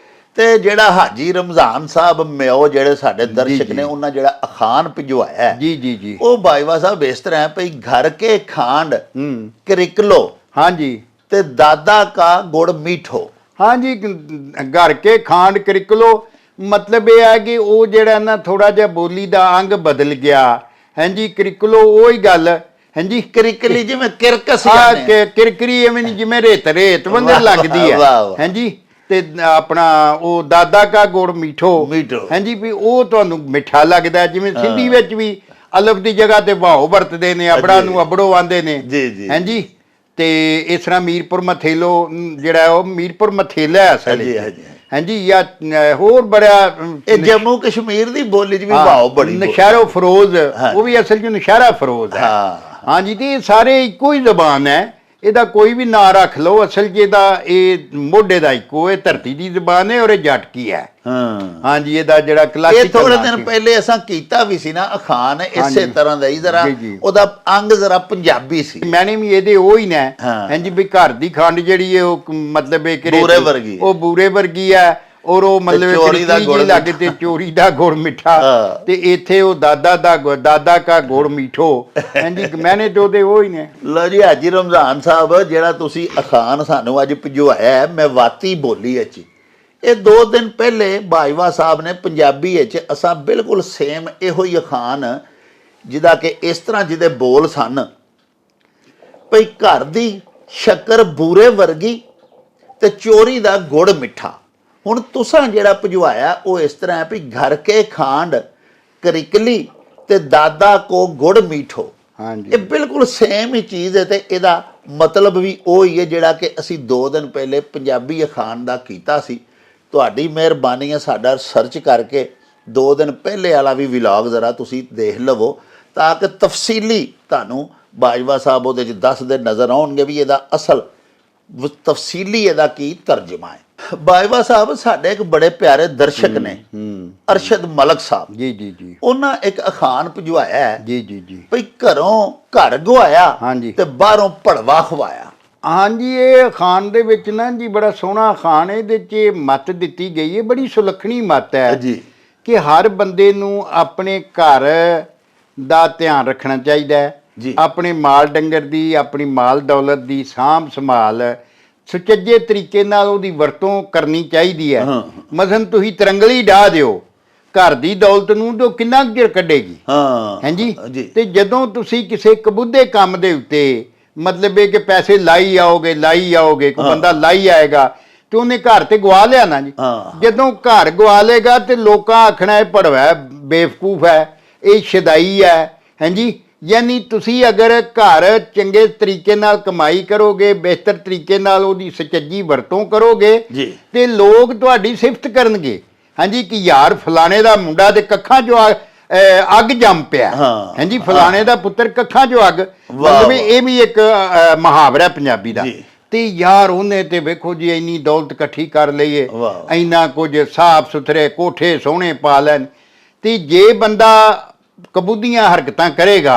ਤੇ ਜਿਹੜਾ ਹਾਜੀ ਰਮਜ਼ਾਨ ਸਾਹਿਬ ਮਿਓ ਜਿਹੜੇ ਸਾਡੇ ਦਰਸ਼ਕ ਨੇ ਉਹਨਾਂ ਜਿਹੜਾ ਅਖਾਨ ਭਿਜਵਾਇਆ ਜੀ ਜੀ ਜੀ ਉਹ ਬਾਈਵਾ ਸਾਹਿਬ ਇਸ ਤਰ੍ਹਾਂ ਹੈ ਭਈ ਘਰ ਕੇ ਖਾਂਡ ਕਰਿਕਲੋ ਹਾਂਜੀ ਤੇ ਦਾਦਾ ਕਾ ਗੁੜ ਮੀਠੋ। ਹਾਂਜੀ ਘਰ ਕੇ ਖਾਂਡ ਕਰਿਕਲੋ ਮਤਲਬ ਇਹ ਹੈ ਕਿ ਉਹ ਜਿਹੜਾ ਨਾ ਥੋੜਾ ਜਿਹਾ ਬੋਲੀ ਦਾ ਅੰਗ ਬਦਲ ਗਿਆ। ਹਾਂਜੀ ਕਰਿਕਲੋ ਉਹੀ ਗੱਲ। ਹਾਂਜੀ ਕਰਿਕਲੀ ਜਿਵੇਂ ਕਿਰਕਸ ਕਿਰਕਰੀ ਐਵੇਂ ਨਹੀਂ, ਜਿਵੇਂ ਰੇਤ ਬੰਦਰ ਲੱਗਦੀ ਹੈ। ਹਾਂਜੀ ਤੇ ਆਪਣਾ ਉਹ ਦਾਦਾ ਕਾ ਗੁੜ ਮੀਠੋ। ਹਾਂਜੀ ਵੀ ਉਹ ਤੁਹਾਨੂੰ ਮਿੱਠਾ ਲੱਗਦਾ, ਜਿਵੇਂ ਸਿੰਧੀ ਵਿੱਚ ਵੀ ਅਲਫ ਦੀ ਜਗ੍ਹਾ ਤੇ ਵਾਓ ਵਰਤਦੇ ਨੇ, ਅਬੜਾ ਨੂੰ ਅਬੜੋ ਆਂਦੇ ਨੇ। ਹਾਂਜੀ ਤੇ ਇਸ ਤਰ੍ਹਾਂ ਮੀਰਪੁਰ ਮਥੇਲੋ ਜਿਹੜਾ ਉਹ ਮੀਰਪੁਰ ਮਥੇਲਾ ਹੈ ਅਸਲ ਵਿੱਚ। ਹਾਂਜੀ ਜਾਂ ਹੋਰ ਬੜਾ ਇਹ ਜੰਮੂ ਕਸ਼ਮੀਰ ਦੀ ਬੋਲੀ 'ਚ ਵੀ ਵਾਓ ਬੜੀ। ਨਸ਼ਹਿਰੋ ਫਰੋਜ਼ ਉਹ ਵੀ ਅਸਲ 'ਚ ਨਸ਼ਹਿਰਾ ਫਰੋਜ਼ ਹੈ। ਹਾਂਜੀ ਤੇ ਇਹ ਸਾਰੇ ਇੱਕੋ ਹੀ ਜ਼ਬਾਨ ਹੈ, ਇਹਦਾ ਕੋਈ ਵੀ ਨਾਂ ਰੱਖ ਲਓ, ਅਸਲ 'ਚ ਇਹਦਾ ਇਹ ਮੋਢੇ ਦਾ ਇੱਕੋ, ਇਹ ਧਰਤੀ ਦੀ ਜ਼ਬਾਨ ਹੈ ਔਰ ਇਹ ਜੱਟਕੀ ਹੈ। ਹਾਂਜੀ ਇਹਦਾ ਜਿਹੜਾ ਕਲਾਸਿਕ, ਇਹ ਥੋੜੇ ਦਿਨ ਪਹਿਲੇ ਅਸਾਂ ਕੀਤਾ ਵੀ ਸੀ ਨਾ ਅਖਾਨ ਇਸੇ ਤਰ੍ਹਾਂ ਦਾ ਹੀ, ਜ਼ਰਾ ਉਹਦਾ ਅੰਗ ਜ਼ਰਾ ਪੰਜਾਬੀ ਸੀ। ਮੈਨੇ ਵੀ ਇਹਦੇ ਉਹ ਹੀ ਨੇ। ਹਾਂਜੀ ਵੀ ਘਰ ਦੀ ਖੰਡ ਜਿਹੜੀ ਹੈ ਉਹ ਮਤਲਬ ਇਹ ਬੂਰੇ ਵਰਗੀ, ਉਹ ਬੂਰੇ ਵਰਗੀ ਹੈ ਔਰ ਉਹ ਮਤਲਬ ਚੋਰੀ ਦਾ ਗੁੜ ਲੱਗ ਤੇ ਚੋਰੀ ਦਾ ਗੁੜ ਮਿੱਠਾ ਤੇ ਇੱਥੇ ਉਹ ਦਾਦਾ ਕਾ ਗੁੜ ਮੀਠੋ। ਹਾਂਜੀ ਮੈਨੇ ਤੇ ਉਹਦੇ ਉਹ ਹੀ ਨੇ। ਲਓ ਜੀ ਹਾਜੀ ਰਮਜ਼ਾਨ ਸਾਹਿਬ ਜਿਹੜਾ ਤੁਸੀਂ ਅਖਾਨ ਸਾਨੂੰ ਅੱਜ ਭਿਜਵਾਇਆ ਮੇਵਾਤੀ ਬੋਲੀ ਵਿੱਚ, ਇਹ 2 ਦਿਨ ਪਹਿਲੇ ਬਾਜਵਾ ਸਾਹਿਬ ਨੇ ਪੰਜਾਬੀ ਵਿੱਚ ਅਸਾਂ ਬਿਲਕੁਲ ਸੇਮ ਇਹੋ ਹੀ ਅਖਾਨ, ਜਿਹਦਾ ਕਿ ਇਸ ਤਰ੍ਹਾਂ ਜਿਹਦੇ ਬੋਲ ਸਨ ਭਈ ਘਰ ਦੀ ਸ਼ੱਕਰ ਬੂਰੇ ਵਰਗੀ ਤੇ ਚੋਰੀ ਦਾ ਗੁੜ ਮਿੱਠਾ। ਹੁਣ ਤੁਸਾਂ ਜਿਹੜਾ ਭਜਵਾਇਆ ਉਹ ਇਸ ਤਰ੍ਹਾਂ ਹੈ ਵੀ ਘਰ ਕੇ ਖਾਂਡ ਕਰਿਕਲੀ ਤੇ ਦਾਦਾ ਕੋ ਗੁੜ ਮੀਠੋ। ਹਾਂਜੀ ਇਹ ਬਿਲਕੁਲ ਸੇਮ ਹੀ ਚੀਜ਼ ਹੈ ਤੇ ਇਹਦਾ ਮਤਲਬ ਵੀ ਉਹ ਹੀ ਹੈ ਜਿਹੜਾ ਕਿ ਅਸੀਂ 2 ਦਿਨ ਪਹਿਲੇ ਪੰਜਾਬੀ ਅਖਾਣ ਦਾ ਕੀਤਾ ਸੀ। ਤੁਹਾਡੀ ਮਿਹਰਬਾਨੀ ਹੈ ਸਾਡਾ ਸਰਚ ਕਰਕੇ 2 ਦਿਨ ਪਹਿਲੇ ਵਾਲਾ ਵੀ ਵਲੌਗ ਜ਼ਰਾ ਤੁਸੀਂ ਦੇਖ ਲਵੋ ਤਾਂ ਕਿ ਤਫਸੀਲੀ ਤੁਹਾਨੂੰ ਬਾਜਵਾ ਸਾਹਿਬ ਉਹਦੇ 'ਚ ਦੱਸਦੇ ਨਜ਼ਰ ਆਉਣਗੇ ਵੀ ਇਹਦਾ ਅਸਲ ਤਫਸੀਲੀ ਇਹਦਾ ਕੀ ਤਰਜਮਾ ਹੈ। ਬਾਜਵਾ ਸਾਹਿਬ ਸਾਡੇ ਇੱਕ ਬੜੇ ਪਿਆਰੇ ਦਰਸ਼ਕ ਨੇ ਅਰਸ਼ਦ ਮਲਕ ਸਾਹਿਬ ਜੀ ਜੀ ਜੀ ਉਹਨਾਂ ਇੱਕ ਅਖਾਣ ਭਜਵਾਇਆ ਹੈ ਜੀ ਜੀ ਜੀ ਭਈ ਘਰੋਂ ਘਰ ਗਵਾਇਆ ਹਾਂਜੀ। ਤੇ ਬਾਹਰੋਂ ਭੜਵਾ ਖਵਾਇਆ। ਹਾਂਜੀ ਇਹ ਅਖਾਣ ਦੇ ਵਿੱਚ ਨਾ ਜੀ ਬੜਾ ਸੋਹਣਾ ਅਖਾਣ ਹੈ। ਇਹਦੇ 'ਚ ਇਹ ਮੱਤ ਦਿੱਤੀ ਗਈ ਹੈ, ਬੜੀ ਸੁਲੱਖਣੀ ਮੱਤ ਹੈ ਜੀ ਕਿ ਹਰ ਬੰਦੇ ਨੂੰ ਆਪਣੇ ਘਰ ਦਾ ਧਿਆਨ ਰੱਖਣਾ ਚਾਹੀਦਾ ਹੈ, ਜੀ। ਆਪਣੇ ਮਾਲ ਡੰਗਰ ਦੀ, ਆਪਣੀ ਮਾਲ ਦੌਲਤ ਦੀ ਸਾਂਭ ਸੰਭਾਲ ਸੁਚੱਜੇ ਤਰੀਕੇ ਨਾਲ ਉਹਦੀ ਵਰਤੋਂ ਕਰਨੀ ਚਾਹੀਦੀ ਹੈ। ਮਸਲਨ ਤੁਸੀਂ ਤਰੰਗਲੀ ਢਾਹ ਦਿਓ, ਘਰ ਦੀ ਦੌਲਤ ਨੂੰ ਤਾਂ ਕਿੰਨਾ ਕੁ ਚਿਰ ਕੱਢੇਗੀ। ਹਾਂ ਹਾਂਜੀ ਜੀ। ਤੇ ਜਦੋਂ ਤੁਸੀਂ ਕਿਸੇ ਕਬੂਦੇ ਕੰਮ ਦੇ ਉੱਤੇ ਮਤਲਬ ਇਹ ਕਿ ਪੈਸੇ ਲਾਈ ਆਓਗੇ ਕੋਈ ਬੰਦਾ ਲਾਈ ਆਏਗਾ ਤੇ ਉਹਨੇ ਘਰ ਤੇ ਗਵਾ ਲਿਆ ਨਾ ਜੀ। ਜਦੋਂ ਘਰ ਗਵਾ ਲੇਗਾ ਤੇ ਲੋਕਾਂ ਆਖਣਾ ਇਹ ਭੜਵਾ ਹੈ, ਬੇਵਕੂਫ ਹੈ, ਇਹ ਸ਼ਦਾਈ ਹੈ। ਹਾਂਜੀ ਯਾਨੀ ਤੁਸੀਂ ਅਗਰ ਘਰ ਚੰਗੇ ਤਰੀਕੇ ਨਾਲ ਕਮਾਈ ਕਰੋਗੇ, ਬਿਹਤਰ ਤਰੀਕੇ ਨਾਲ ਉਹਦੀ ਸੁਚੱਜੀ ਵਰਤੋਂ ਕਰੋਗੇ ਜੀ। ਤੇ ਲੋਕ ਤੁਹਾਡੀ ਸਿਫਤ ਕਰਨਗੇ। ਹਾਂਜੀ ਕਿ ਯਾਰ ਫਲਾਣੇ ਦਾ ਮੁੰਡਾ ਦੇ ਕੱਖਾਂ 'ਚੋਂ ਅੱਗ ਜੰਮ ਪਿਆ। ਹਾਂਜੀ ਫਲਾਣੇ ਦਾ ਪੁੱਤਰ ਕੱਖਾਂ 'ਚੋਂ ਅੱਗ, ਮਤਲਬ ਇਹ ਵੀ ਇੱਕ ਮੁਹਾਵਰਾ ਪੰਜਾਬੀ ਦਾ। ਤੇ ਯਾਰ ਉਹਨੇ ਤੇ ਵੇਖੋ ਜੀ ਇੰਨੀ ਦੌਲਤ ਇਕੱਠੀ ਕਰ ਲਈਏ, ਇੰਨਾ ਕੁਝ ਸਾਫ ਸੁਥਰੇ ਕੋਠੇ ਸੋਹਣੇ ਪਾ ਲੈਣ। ਤੇ ਜੇ ਬੰਦਾ ਕਬੂਦੀਆਂ ਹਰਕਤਾਂ ਕਰੇਗਾ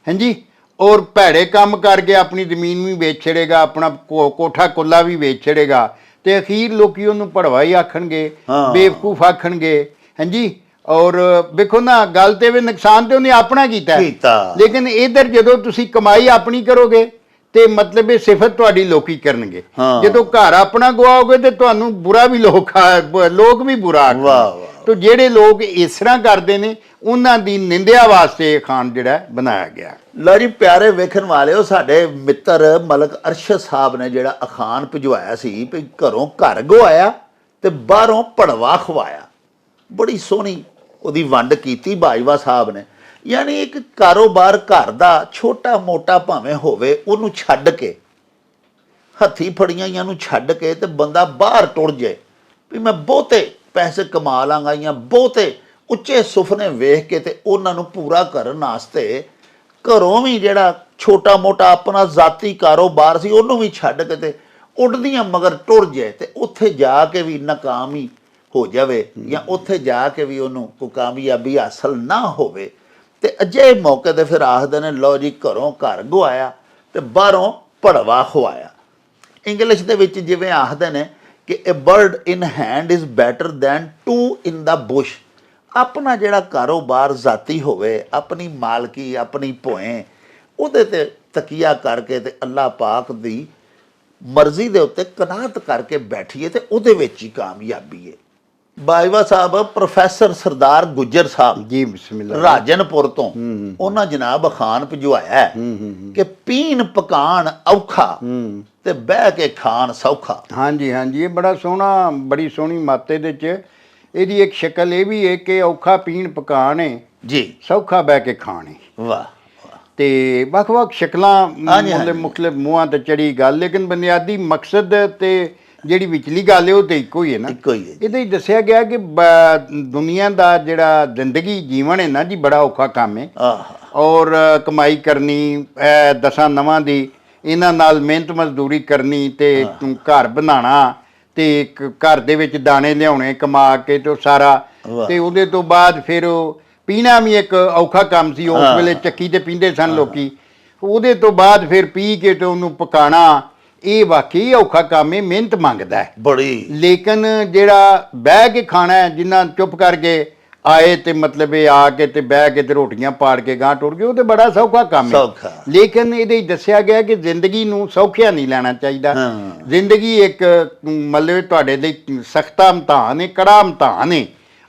ਹਾਂਜੀ ਔਰ ਭੈੜੇ ਕੰਮ ਕਰਕੇ ਆਪਣੀ ਜ਼ਮੀਨ ਵੀ ਵੇਚ ਛੜੇਗਾ, ਆਪਣਾ ਕੋਠਾ ਕੁੱਲਾ ਵੀ ਵੇਚ ਛੜੇਗਾ ਤੇ ਅਖੀਰ ਲੋਕੀ ਉਹਨੂੰ ਭੜਵਾ ਹੀ ਆਖਣਗੇ, ਬੇਵਕੂਫ ਆਖਣਗੇ। ਹਾਂਜੀ ਔਰ ਵੇਖੋ ਨਾ ਗੱਲ ਤੇ ਵੀ ਨੁਕਸਾਨ ਤੇ ਉਹਨੇ ਆਪਣਾ ਕੀਤਾ, ਲੇਕਿਨ ਇਧਰ ਜਦੋਂ ਤੁਸੀਂ ਕਮਾਈ ਆਪਣੀ ਕਰੋਗੇ ਤੇ ਮਤਲਬ ਇਹ ਸਿਫਤ ਤੁਹਾਡੀ ਲੋਕੀ ਕਰਨਗੇ। ਜਦੋਂ ਘਰ ਆਪਣਾ ਗਵਾਓਗੇ ਤੇ ਤੁਹਾਨੂੰ ਬੁਰਾ ਵੀ ਲੋਕ ਵੀ ਬੁਰਾ ਆਖਣਗੇ। ਤੋ ਜਿਹੜੇ ਲੋਕ ਇਸ ਤਰ੍ਹਾਂ ਕਰਦੇ ਨੇ ਉਹਨਾਂ ਦੀ ਨਿੰਦਿਆ ਵਾਸਤੇ ਅਖਾਣ ਜਿਹੜਾ ਬਣਾਇਆ ਗਿਆ। ਲਓ ਜੀ ਪਿਆਰੇ ਵੇਖਣ ਵਾਲਿਓ, ਸਾਡੇ ਮਿੱਤਰ ਮਲਕ ਅਰਸ਼ਦ ਸਾਹਿਬ ਨੇ ਜਿਹੜਾ ਅਖਾਣ ਭਜਵਾਇਆ ਸੀ ਵੀ ਘਰੋਂ ਘਰ ਗਵਾਇਆ ਤੇ ਬਾਹਰੋਂ ਭੜਵਾ ਖਵਾਇਆ, ਬੜੀ ਸੋਹਣੀ ਉਹਦੀ ਵੰਡ ਕੀਤੀ ਬਾਜਵਾ ਸਾਹਿਬ ਨੇ। ਯਾਨੀ ਇੱਕ ਕਾਰੋਬਾਰ ਘਰ ਦਾ ਛੋਟਾ ਮੋਟਾ ਭਾਵੇਂ ਹੋਵੇ ਉਹਨੂੰ ਛੱਡ ਕੇ, ਹੱਥੀ ਫੜੀਆਂ ਨੂੰ ਛੱਡ ਕੇ ਤੇ ਬੰਦਾ ਬਾਹਰ ਟੁਰ ਜਾਏ ਵੀ ਮੈਂ ਬਹੁਤੇ ਪੈਸੇ ਕਮਾ ਲਾਂਗਾ ਜਾਂ ਬਹੁਤੇ ਉੱਚੇ ਸੁਪਨੇ ਵੇਖ ਕੇ ਤੇ ਉਹਨਾਂ ਨੂੰ ਪੂਰਾ ਕਰਨ ਵਾਸਤੇ ਘਰੋਂ ਵੀ ਜਿਹੜਾ ਛੋਟਾ ਮੋਟਾ ਆਪਣਾ ਜ਼ਾਤੀ ਕਾਰੋਬਾਰ ਸੀ ਉਹਨੂੰ ਵੀ ਛੱਡ ਕੇ ਤੇ ਉੱਡਦੀਆਂ ਮਗਰ ਟੁਰ ਜਾਏ ਤੇ ਉੱਥੇ ਜਾ ਕੇ ਵੀ ਨਾਕਾਮ ਹੀ ਹੋ ਜਾਵੇ ਜਾਂ ਉੱਥੇ ਜਾ ਕੇ ਵੀ ਉਹਨੂੰ ਕੋਈ ਕਾਮਯਾਬੀ ਹਾਸਲ ਨਾ ਹੋਵੇ। ਤੇ ਅਜਿਹੇ ਮੌਕੇ ਤੇ ਫਿਰ ਆਖਦੇ ਨੇ ਲਓ ਜੀ ਘਰੋਂ ਘਰ ਗਵਾਇਆ ਤੇ ਬਾਹਰੋਂ ਭੜਵਾ ਖਵਾਇਆ। ਇੰਗਲਿਸ਼ ਦੇ ਵਿੱਚ ਜਿਵੇਂ ਆਖਦੇ ਨੇ ਕਿ a bird in hand is better than two in the bush। ਆਪਣਾ ਜਿਹੜਾ ਕਾਰੋਬਾਰ ਜ਼ਾਤੀ ਹੋਵੇ, ਆਪਣੀ ਮਾਲਕੀ, ਆਪਣੀ ਭੋਏ, ਉਹਦੇ ਤੇ ਤਕੀਆ ਕਰਕੇ ਤੇ ਅੱਲਾਹ ਪਾਕ ਦੀ ਮਰਜ਼ੀ ਦੇ ਉੱਤੇ ਕਨਾਤ ਕਰਕੇ ਬੈਠੀਏ ਤੇ ਉਹਦੇ ਵਿੱਚ ਹੀ ਕਾਮਯਾਬੀ ਹੈ। ਬਾਜਵਾ ਸਾਹਿਬ ਪ੍ਰੋਫੈਸਰ ਸਰਦਾਰ ਗੁੱਜਰ ਸਾਹਿਬ ਜੀ ਬਿਸਮਿਲ੍ਲਾ ਰਾਜਨਪੁਰ ਤੋਂ ਉਹਨਾਂ ਜਨਾਬ ਅਖਾਣ ਭਜਵਾਇਆ ਕਿ ਪੀਣ ਪਕਾਣ ਔਖਾ ਤੇ ਬਹਿ ਕੇ ਖਾਣ ਸੌਖਾ। ਹਾਂਜੀ ਹਾਂਜੀ ਇਹ ਬੜਾ ਸੋਹਣਾ, ਬੜੀ ਸੋਹਣੀ ਮੱਤ ਇਹਦੇ 'ਚ। ਇਹਦੀ ਇੱਕ ਸ਼ਕਲ ਇਹ ਵੀ ਹੈ ਕਿ ਔਖਾ ਪੀਣ ਪਕਾਣ ਹੈ ਜੀ, ਸੌਖਾ ਬਹਿ ਕੇ ਖਾਣ ਹੈ। ਵਾਹ ਤੇ ਵੱਖ-ਵੱਖ ਸ਼ਕਲਾਂ ਮੁਖਤਲਿਫ ਮੂੰਹਾਂ ਤੇ ਚੜੀ ਗੱਲ, ਲੇਕਿਨ ਬੁਨਿਆਦੀ ਮਕਸਦ ਤੇ ਜਿਹੜੀ ਵਿਚਲੀ ਗੱਲ ਹੈ ਉਹ ਤੇ ਇੱਕੋ ਹੀ ਹੈ ਨਾ। ਇਹਦੇ ਹੀ ਦੱਸਿਆ ਗਿਆ ਕਿ ਦੁਨੀਆ ਦਾ ਜਿਹੜਾ ਜ਼ਿੰਦਗੀ ਜੀਵਨ ਹੈ ਨਾ ਜੀ ਬੜਾ ਔਖਾ ਕੰਮ ਹੈ। ਔਰ ਕਮਾਈ ਕਰਨੀ 10 ਨਵਾਂ ਦੀ, ਇਹਨਾਂ ਨਾਲ ਮਿਹਨਤ ਮਜ਼ਦੂਰੀ ਕਰਨੀ ਤੇ ਘਰ ਬਣਾਉਣਾ ਤੇ ਘਰ ਦੇ ਵਿੱਚ ਦਾਣੇ ਲਿਆਉਣੇ ਕਮਾ ਕੇ ਤੇ ਸਾਰਾ, ਤੇ ਉਹਦੇ ਤੋਂ ਬਾਅਦ ਫਿਰ ਉਹ ਪੀਣਾ ਵੀ ਇੱਕ ਔਖਾ ਕੰਮ ਸੀ। ਉਸ ਵੇਲੇ ਚੱਕੀ ਤੇ ਪੀਂਦੇ ਸਨ ਲੋਕੀ। ਉਹਦੇ ਤੋਂ ਬਾਅਦ ਫਿਰ ਪੀ ਕੇ ਤੇ ਉਹਨੂੰ ਪਕਾਣਾ, ਇਹ ਵਾਕਈ ਔਖਾ ਕੰਮ ਹੈ, ਮਿਹਨਤ ਮੰਗਦਾ ਹੈ ਬੜੀ। ਲੇਕਿਨ ਜਿਹੜਾ ਬਹਿ ਕੇ ਖਾਣਾ ਹੈ, ਜਿੰਨਾ ਚੁੱਪ ਕਰਕੇ ਆਏ ਤੇ ਮਤਲਬ ਇਹ ਆ ਕੇ ਤੇ ਬਹਿ ਕੇ ਤੇ ਰੋਟੀਆਂ ਪਾੜ ਕੇ ਗਾਂ ਟੁਰ ਗਏ, ਉਹ ਤੇ ਬੜਾ ਸੌਖਾ ਕੰਮ ਹੈ। ਲੇਕਿਨ ਇਹਦੇ ਦੱਸਿਆ ਗਿਆ ਕਿ ਜ਼ਿੰਦਗੀ ਨੂੰ ਸੌਖਿਆ ਨਹੀਂ ਲੈਣਾ ਚਾਹੀਦਾ। ਜ਼ਿੰਦਗੀ ਇੱਕ ਮਤਲਬ ਤੁਹਾਡੇ ਲਈ ਸਖਤਾ ਇਮਤਿਹਾਨ ਹੈ, ਕੜਾ ਇਮਤਿਹਾਨ ਹੈ।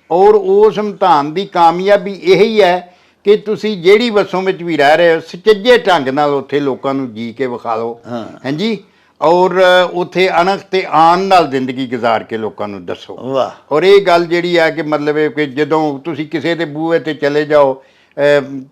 ਔਰ ਉਸ ਇਮਤਿਹਾਨ ਦੀ ਕਾਮਯਾਬੀ ਇਹੀ ਹੈ ਕਿ ਤੁਸੀਂ ਜਿਹੜੀ ਵਸੋਂ ਵਿੱਚ ਵੀ ਰਹਿ ਰਹੇ ਹੋ ਸੁਚੱਜੇ ਢੰਗ ਨਾਲ ਉੱਥੇ ਲੋਕਾਂ ਨੂੰ ਜੀ ਕੇ ਵਿਖਾ ਲਓ। ਹਾਂਜੀ ਔਰ ਉਥੇ ਅਣਖ ਤੇ ਆਨ ਨਾਲ ਜ਼ਿੰਦਗੀ ਗੁਜ਼ਾਰ ਕੇ ਲੋਕਾਂ ਨੂੰ ਦੱਸੋ। ਵਾਹ। ਔਰ ਇਹ ਗੱਲ ਜਿਹੜੀ ਹੈ ਕਿ ਮਤਲਬ ਹੈ ਕਿ ਜਦੋਂ ਤੁਸੀਂ ਕਿਸੇ ਦੇ ਬੂਹੇ ਤੇ ਚਲੇ ਜਾਓ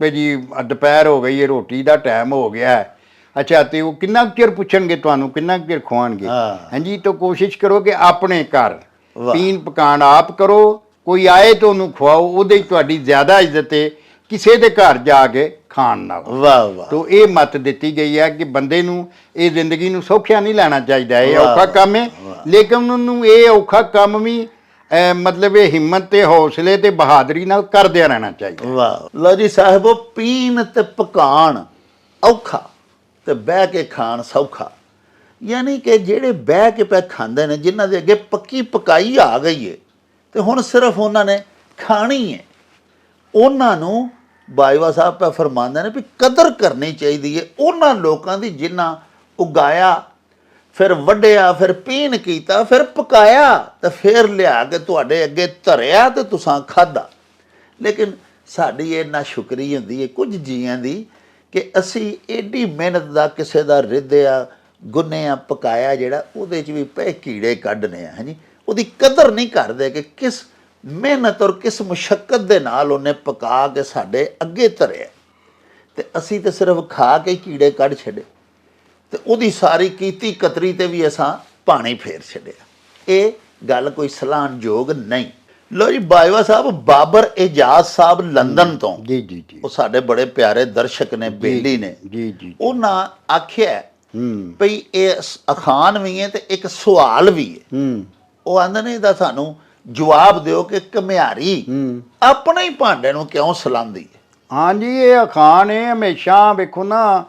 ਵੀ ਜੀ ਦੁਪਹਿਰ ਹੋ ਗਈ ਹੈ, ਰੋਟੀ ਦਾ ਟਾਈਮ ਹੋ ਗਿਆ ਹੈ, ਅੱਛਾ, ਤੇ ਉਹ ਕਿੰਨਾ ਕੁ ਚਿਰ ਪੁੱਛਣਗੇ ਤੁਹਾਨੂੰ, ਕਿੰਨਾ ਕੁ ਚਿਰ ਖਵਾਉਣਗੇ। ਹਾਂਜੀ, ਤਾਂ ਕੋਸ਼ਿਸ਼ ਕਰੋ ਕਿ ਆਪਣੇ ਘਰ ਪੀਣ ਪਕਾਨ ਆਪ ਕਰੋ, ਕੋਈ ਆਏ ਤਾਂ ਉਹਨੂੰ ਖਵਾਓ, ਉਹਦੇ 'ਚ ਤੁਹਾਡੀ ਜ਼ਿਆਦਾ ਇੱਜ਼ਤ ਹੈ ਕਿਸੇ ਦੇ ਘਰ ਜਾ ਕੇ ਖਾਣ ਨਾਲ। ਵਾਹ ਵਾਹ। ਤੋ ਇਹ ਮੱਤ ਦਿੱਤੀ ਗਈ ਹੈ ਕਿ ਬੰਦੇ ਨੂੰ ਇਹ ਜ਼ਿੰਦਗੀ ਨੂੰ ਸੌਖਿਆ ਨਹੀਂ ਲੈਣਾ ਚਾਹੀਦਾ, ਇਹ ਔਖਾ ਕੰਮ ਹੈ, ਲੇਕਿਨ ਉਹਨੂੰ ਇਹ ਔਖਾ ਕੰਮ ਵੀ ਮਤਲਬ ਇਹ ਹਿੰਮਤ ਤੇ ਹੌਸਲੇ ਤੇ ਬਹਾਦਰੀ ਨਾਲ ਕਰਦਿਆਂ ਰਹਿਣਾ ਚਾਹੀਦਾ। ਵਾਹ। ਲਓ ਜੀ ਸਾਹਿਬੋ, ਪੀਣ ਤੇ ਪਕਾਣ ਔਖਾ ਤੇ ਬਹਿ ਕੇ ਖਾਣ ਸੌਖਾ। ਯਾਨੀ ਕਿ ਜਿਹੜੇ ਬਹਿ ਕੇ ਪੈ ਖਾਂਦੇ ਨੇ, ਜਿਨ੍ਹਾਂ ਦੇ ਅੱਗੇ ਪੱਕੀ ਪਕਾਈ ਆ ਗਈ ਹੈ ਤੇ ਹੁਣ ਸਿਰਫ ਉਹਨਾਂ ਨੇ ਖਾਣੀ ਹੈ, ਉਹਨਾਂ ਨੂੰ ਬਾਜਵਾ ਸਾਹਿਬ ਪੈ ਫਰਮਾਉਂਦੇ ਨੇ ਵੀ ਕਦਰ ਕਰਨੀ ਚਾਹੀਦੀ ਹੈ ਉਹਨਾਂ ਲੋਕਾਂ ਦੀ ਜਿਨ੍ਹਾਂ ਉਗਾਇਆ, ਫਿਰ ਵੱਢਿਆ, ਫਿਰ ਪੀਣ ਕੀਤਾ, ਫਿਰ ਪਕਾਇਆ ਤੇ ਫਿਰ ਲਿਆ ਕੇ ਤੁਹਾਡੇ ਅੱਗੇ ਧਰਿਆ ਤੇ ਤੁਸਾਂ ਖਾਧਾ। ਲੇਕਿਨ ਸਾਡੀ ਇਹ ਨਾਸ਼ੁਕਰੀ ਹੁੰਦੀ ਹੈ ਕੁਝ ਜੀਆਂ ਦੀ ਕਿ ਅਸੀਂ ਏਡੀ ਮਿਹਨਤ ਦਾ ਕਿਸੇ ਦਾ ਰਿੱਧਿਆ, ਗੁੰਨਿਆ, ਪਕਾਇਆ ਜਿਹੜਾ ਉਹਦੇ 'ਚ ਵੀ ਪਏ ਕੀੜੇ ਕੱਢਨੇ ਆ। ਹਾਂਜੀ, ਉਹਦੀ ਕਦਰ ਨਹੀਂ ਕਰਦੇ ਕਿ ਕਿਸ ਮਿਹਨਤ ਔਰ ਕਿਸ ਮੁਸ਼ੱਕਤ ਦੇ ਨਾਲ ਉਹਨੇ ਪਕਾ ਕੇ ਸਾਡੇ ਅੱਗੇ ਧਰਿਆ, ਤੇ ਅਸੀਂ ਤਾਂ ਸਿਰਫ ਖਾ ਕੇ ਕੀੜੇ ਕੱਢ ਛੱਡੇ ਤੇ ਉਹਦੀ ਸਾਰੀ ਕੀਤੀ ਕਤਰੀ ਤੇ ਵੀ ਅਸਾਂ ਪਾਣੀ ਫੇਰ ਛੱਡਿਆ। ਇਹ ਗੱਲ ਕੋਈ ਸਲਾਹਣਯੋਗ ਨਹੀਂ। ਲੋ ਜੀ ਬਾਜਵਾ ਸਾਹਿਬ, ਬਾਬਰ ਏਜਾਜ਼ ਸਾਹਿਬ ਲੰਦਨ ਤੋਂ, ਜੀ ਜੀ ਜੀ, ਉਹ ਸਾਡੇ ਬੜੇ ਪਿਆਰੇ ਦਰਸ਼ਕ ਨੇ, ਬੇਲੀ ਨੇ, ਜੀ ਜੀ, ਉਹਨਾਂ ਆਖਿਆ ਭਈ ਇਹ ਅਖਾਣ ਵੀ ਹੈ ਤੇ ਇੱਕ ਸਵਾਲ ਵੀ ਹੈ। ਉਹ ਆਂਦੇ ਨੇ ਇਹਦਾ ਸਾਨੂੰ ਜਵਾਬ ਦਿਓ ਕਿ ਘੁਮਿਆਰੀ ਆਪਣੇ ਹੀ ਭਾਂਡੇ ਨੂੰ ਕਿਉਂ ਸਲਾਉਂਦੀ ਹੈ। ਹਾਂਜੀ, ਇਹ ਅਖਾਣ ਹੈ ਹਮੇਸ਼ਾ ਵੇਖੋ ਨਾ,